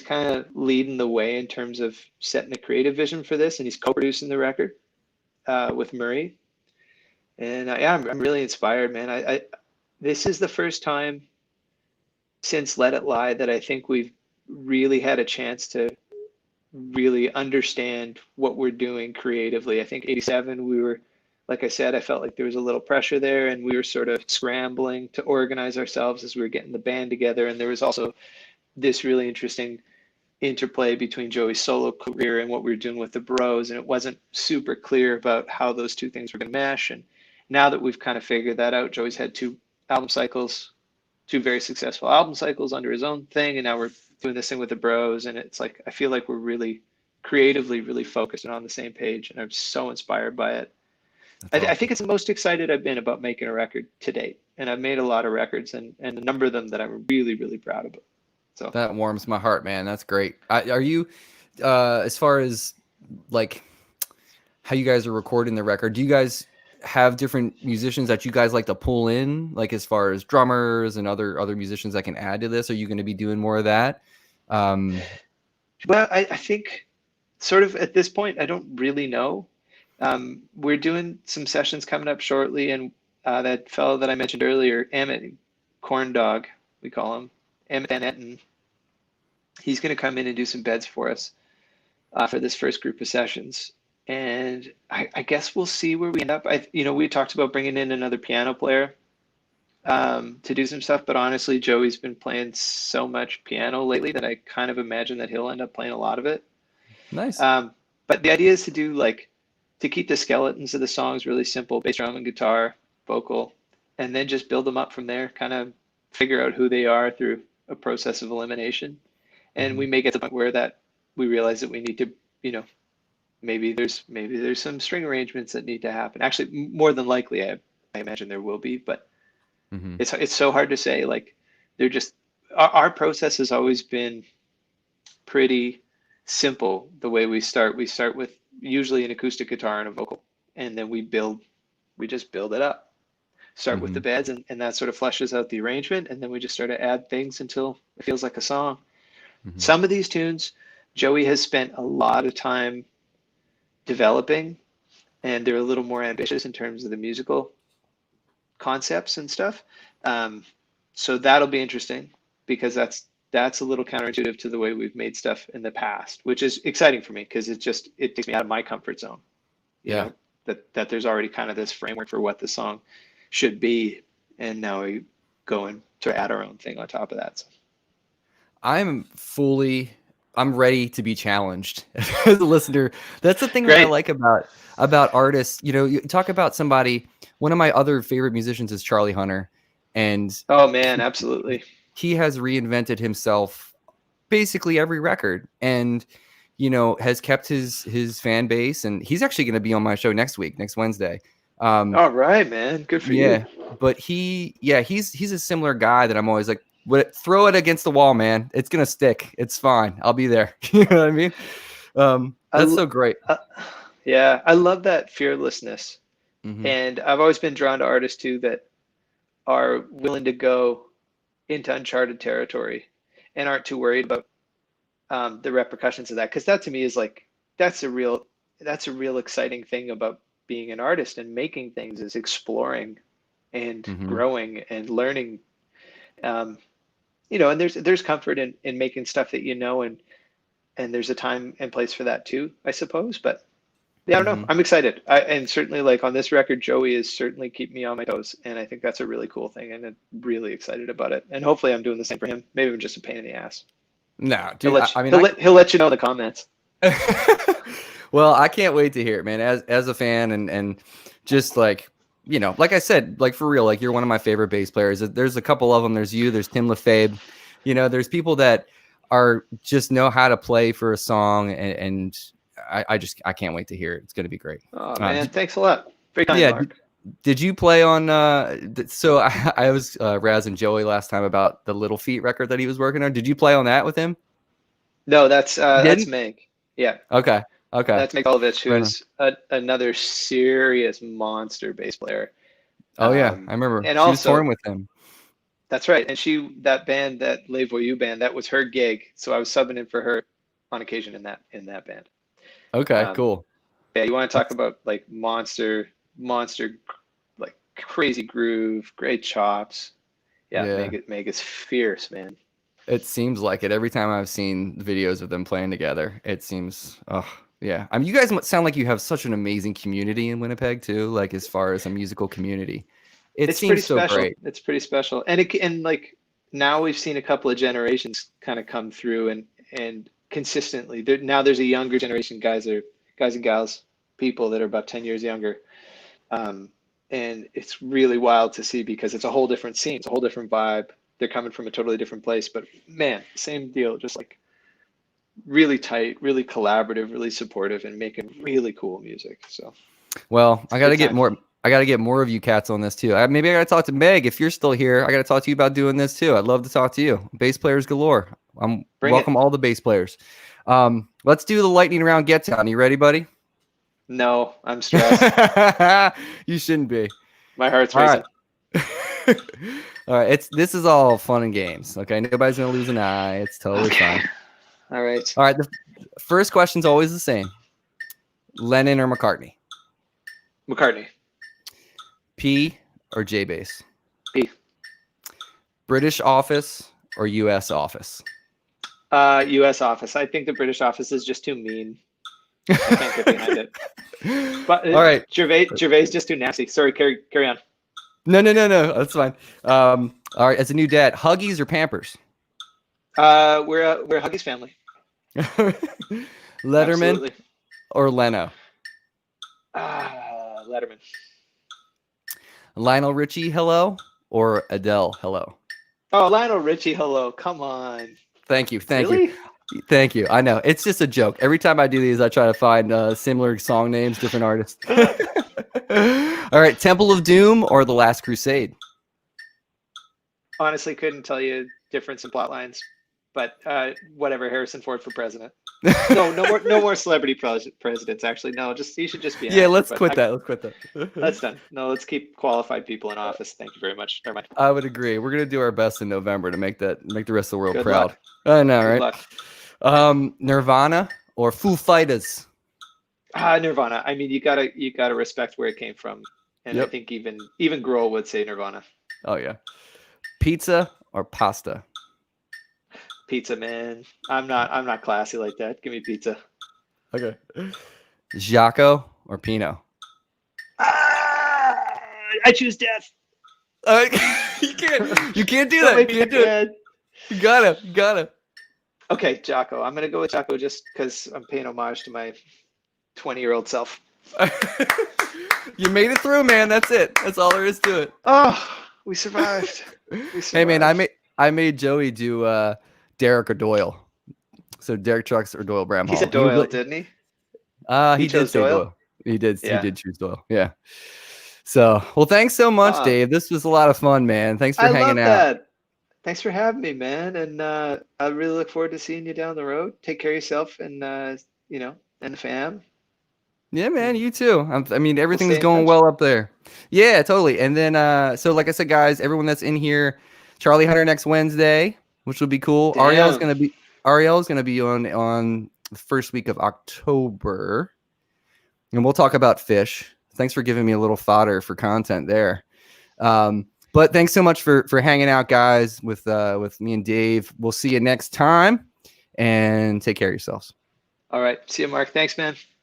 Speaker 2: kind of leading the way in terms of setting the creative vision for this, and he's co-producing the record with Murray. And I'm really inspired, man. This is the first time since Let It Lie that I think we've really had a chance to really understand what we're doing creatively. I think 87, we were, like I said, I felt like there was a little pressure there, and we were sort of scrambling to organize ourselves as we were getting the band together. And there was also this really interesting interplay between Joey's solo career and what we were doing with the Bros, and it wasn't super clear about how those two things were going to mesh. And now that we've kind of figured that out, Joey's had two very successful album cycles under his own thing, and now we're doing this thing with the Bros, and it's like I feel like we're really creatively really focused and on the same page, and I'm so inspired by it. Awesome. I think it's the most excited I've been about making a record to date, and I've made a lot of records, and a number of them that I'm really, really proud of. So
Speaker 1: that warms my heart, man. That's great. Are you, as far as like how you guys are recording the record, do you guys have different musicians that you guys like to pull in, like as far as drummers and other musicians that can add to this? Are you going to be doing more of that?
Speaker 2: Well, I think sort of at this point, I don't really know. We're doing some sessions coming up shortly, and that fellow that I mentioned earlier, Emmett, Corn Dog, we call him, Emmett Van Etten, he's going to come in and do some beds for us for this first group of sessions. And I guess we'll see where we end up. We talked about bringing in another piano player to do some stuff, but honestly, Joey's been playing so much piano lately that I kind of imagine that he'll end up playing a lot of it.
Speaker 1: Nice.
Speaker 2: But the idea is to keep the skeletons of the songs really simple: bass, drum, and guitar, vocal, and then just build them up from there, kind of figure out who they are through a process of elimination. And we may get to the point where that we realize that we need to, maybe there's some string arrangements that need to happen. Actually, more than likely, I imagine there will be, but it's so hard to say. Like, they're just, our process has always been pretty simple. The way we start with usually an acoustic guitar and a vocal, and then we just build it up. Start with the beds, and that sort of fleshes out the arrangement, and then we just start to add things until it feels like a song. Some of these tunes, Joey has spent a lot of time developing, and they're a little more ambitious in terms of the musical concepts and stuff. So that'll be interesting, because that's a little counterintuitive to the way we've made stuff in the past, which is exciting for me, because it takes me out of my comfort zone. You know, that there's already kind of this framework for what the song should be, and now we go and to add our own thing on top of that. So.
Speaker 1: I'm ready to be challenged as a listener. That's the thing that I like about artists. You talk about somebody, one of my other favorite musicians is Charlie Hunter. And
Speaker 2: oh man, absolutely.
Speaker 1: He has reinvented himself basically every record, and, has kept his fan base, and he's actually going to be on my show next Wednesday.
Speaker 2: All right, man. Good for you.
Speaker 1: Yeah. But he's a similar guy that I'm always like, throw it against the wall, man. It's going to stick. It's fine. I'll be there. You know what I mean? That's so great.
Speaker 2: Yeah. I love that fearlessness. And I've always been drawn to artists too that are willing to go into uncharted territory and aren't too worried about the repercussions of that. Because that to me is like, that's a real exciting thing about being an artist and making things, is exploring and growing and learning. And there's comfort in making stuff that and there's a time and place for that too, I suppose. But yeah, I don't know. I'm excited. And certainly, like, on this record, Joey is certainly keeping me on my toes, and I think that's a really cool thing, and I'm really excited about it. And hopefully I'm doing the same for him. Maybe I'm just a pain in the ass.
Speaker 1: No, dude,
Speaker 2: he'll let you know in the comments.
Speaker 1: Well, I can't wait to hear it, man. As a fan, and just like you know, like I said, like for real, like you're one of my favorite bass players. There's a couple of them. There's you. There's Tim LaFabe. You know, there's people that are just know how to play for a song, and I can't wait to hear it. It's going to be great.
Speaker 2: Oh man, thanks a lot. Very kind,
Speaker 1: Yeah.
Speaker 2: Mark.
Speaker 1: Did you play on? So I was razzing Joey last time about the Little Feat record that he was working on. Did you play on that with him?
Speaker 2: No, that's
Speaker 1: Didn't?
Speaker 2: Meg. Yeah,
Speaker 1: Okay.
Speaker 2: that's Meg Olovich,
Speaker 1: Right on.
Speaker 2: who's another serious monster bass player.
Speaker 1: Oh yeah, I remember.
Speaker 2: And
Speaker 1: She was
Speaker 2: also,
Speaker 1: touring with him.
Speaker 2: that's right. And that band, that Les Voyous band, that was her gig. So I was subbing in for her on occasion in that band.
Speaker 1: Okay,
Speaker 2: Um,
Speaker 1: cool.
Speaker 2: yeah, you want to talk about like monster, like crazy groove, great chops. Yeah,
Speaker 1: Yeah.
Speaker 2: Meg is fierce, man.
Speaker 1: It seems like it. Every time I've seen videos of them playing together, it seems, oh, yeah. I mean, you guys sound like you have such an amazing community in Winnipeg too, like as far as a musical community. It
Speaker 2: It's pretty
Speaker 1: seems so
Speaker 2: special.
Speaker 1: great.
Speaker 2: It's pretty special. And like now we've seen a couple of generations kind of come through and consistently now there's a younger generation, guys and gals, people that are about 10 years younger. And it's really wild to see because it's a whole different scene, it's a whole different vibe. They're coming from a totally different place, but man, same deal, just like really tight, really collaborative, really supportive, and making really cool music. So
Speaker 1: Well,
Speaker 2: it's a good time.
Speaker 1: I got to get more of you cats on this too. Maybe I got to talk to Meg if you're still here. I got to talk to you about doing this too. I'd love to talk to you. Bass players galore. Welcome all the bass players. Let's do the lightning round get down. You ready, buddy?
Speaker 2: No, I'm stressed.
Speaker 1: You shouldn't be.
Speaker 2: My heart's
Speaker 1: All
Speaker 2: racing.
Speaker 1: right. All right. This is all fun and games. Okay. Nobody's going to lose an eye. It's totally fine.
Speaker 2: All right.
Speaker 1: All right. The first question's always the same. Lennon or McCartney?
Speaker 2: McCartney.
Speaker 1: P or J bass?
Speaker 2: P.
Speaker 1: British office or US office?
Speaker 2: U.S. office. I think the British office is just too mean. I can't get behind it. But
Speaker 1: all right.
Speaker 2: Gervais just too nasty. Sorry, carry on.
Speaker 1: No. That's fine. All right. As a new dad, Huggies or Pampers?
Speaker 2: We're a Huggies family.
Speaker 1: Letterman
Speaker 2: Absolutely.
Speaker 1: or Leno?
Speaker 2: Letterman.
Speaker 1: Lionel Richie, hello, or Adele, hello?
Speaker 2: Oh, Lionel Richie, hello. Come on.
Speaker 1: Thank you.
Speaker 2: Really?
Speaker 1: Thank you. I know. It's just a joke. Every time I do these, I try to find similar song names, different artists. All right. Temple of Doom or The Last Crusade?
Speaker 2: Honestly, couldn't tell you difference in plot lines, but whatever. Harrison Ford for president. No more celebrity presidents. Actually, no. He should just be.
Speaker 1: Yeah, let's quit that. Let's quit that.
Speaker 2: That's done. No, let's keep qualified people in office. Thank you very much. Never mind.
Speaker 1: I would agree. We're gonna do our best in November to make the rest of the world
Speaker 2: Good
Speaker 1: proud.
Speaker 2: luck.
Speaker 1: I know,
Speaker 2: Good
Speaker 1: right?
Speaker 2: luck.
Speaker 1: Nirvana or Foo Fighters?
Speaker 2: Nirvana. I mean, you gotta respect where it came from, and
Speaker 1: Yep.
Speaker 2: I think even Grohl would say Nirvana.
Speaker 1: Oh yeah. Pizza or pasta?
Speaker 2: Pizza, man. I'm not classy like that. Give me pizza.
Speaker 1: Okay. Jaco or Pinot?
Speaker 2: I choose death.
Speaker 1: You can't do
Speaker 2: Don't
Speaker 1: that.
Speaker 2: make
Speaker 1: You
Speaker 2: me
Speaker 1: can't do it.
Speaker 2: mad.
Speaker 1: You gotta.
Speaker 2: Okay, Jocko. I'm gonna go with Jocko just because I'm paying homage to my 20-year-old self.
Speaker 1: You made it through, man. That's it. That's all there is to it.
Speaker 2: Oh, we survived.
Speaker 1: Hey, man, I made Joey do Derek or Doyle. So Derek Trucks or Doyle Bramhall.
Speaker 2: He said Doyle, didn't he?
Speaker 1: He did
Speaker 2: chose
Speaker 1: say
Speaker 2: Doyle?
Speaker 1: Doyle. He did.
Speaker 2: Yeah.
Speaker 1: He did choose Doyle. Yeah. So, well, thanks so much, Dave. This was a lot of fun, man. Thanks for
Speaker 2: I
Speaker 1: hanging
Speaker 2: love
Speaker 1: out.
Speaker 2: that. Thanks for having me, man. And I really look forward to seeing you down the road. Take care of yourself and and the fam.
Speaker 1: Yeah, man, you too. I mean, everything's
Speaker 2: stay in
Speaker 1: going
Speaker 2: touch.
Speaker 1: well up there. Yeah, totally. And then, so like I said, guys, everyone that's in here, Charlie Hunter next Wednesday, which will be cool.
Speaker 2: Damn.
Speaker 1: Ariel's gonna be on the first week of October, and we'll talk about fish. Thanks for giving me a little fodder for content there. But thanks so much for hanging out, guys, with me and Dave. We'll see you next time, and take care of yourselves.
Speaker 2: All right. See you, Mark. Thanks, man.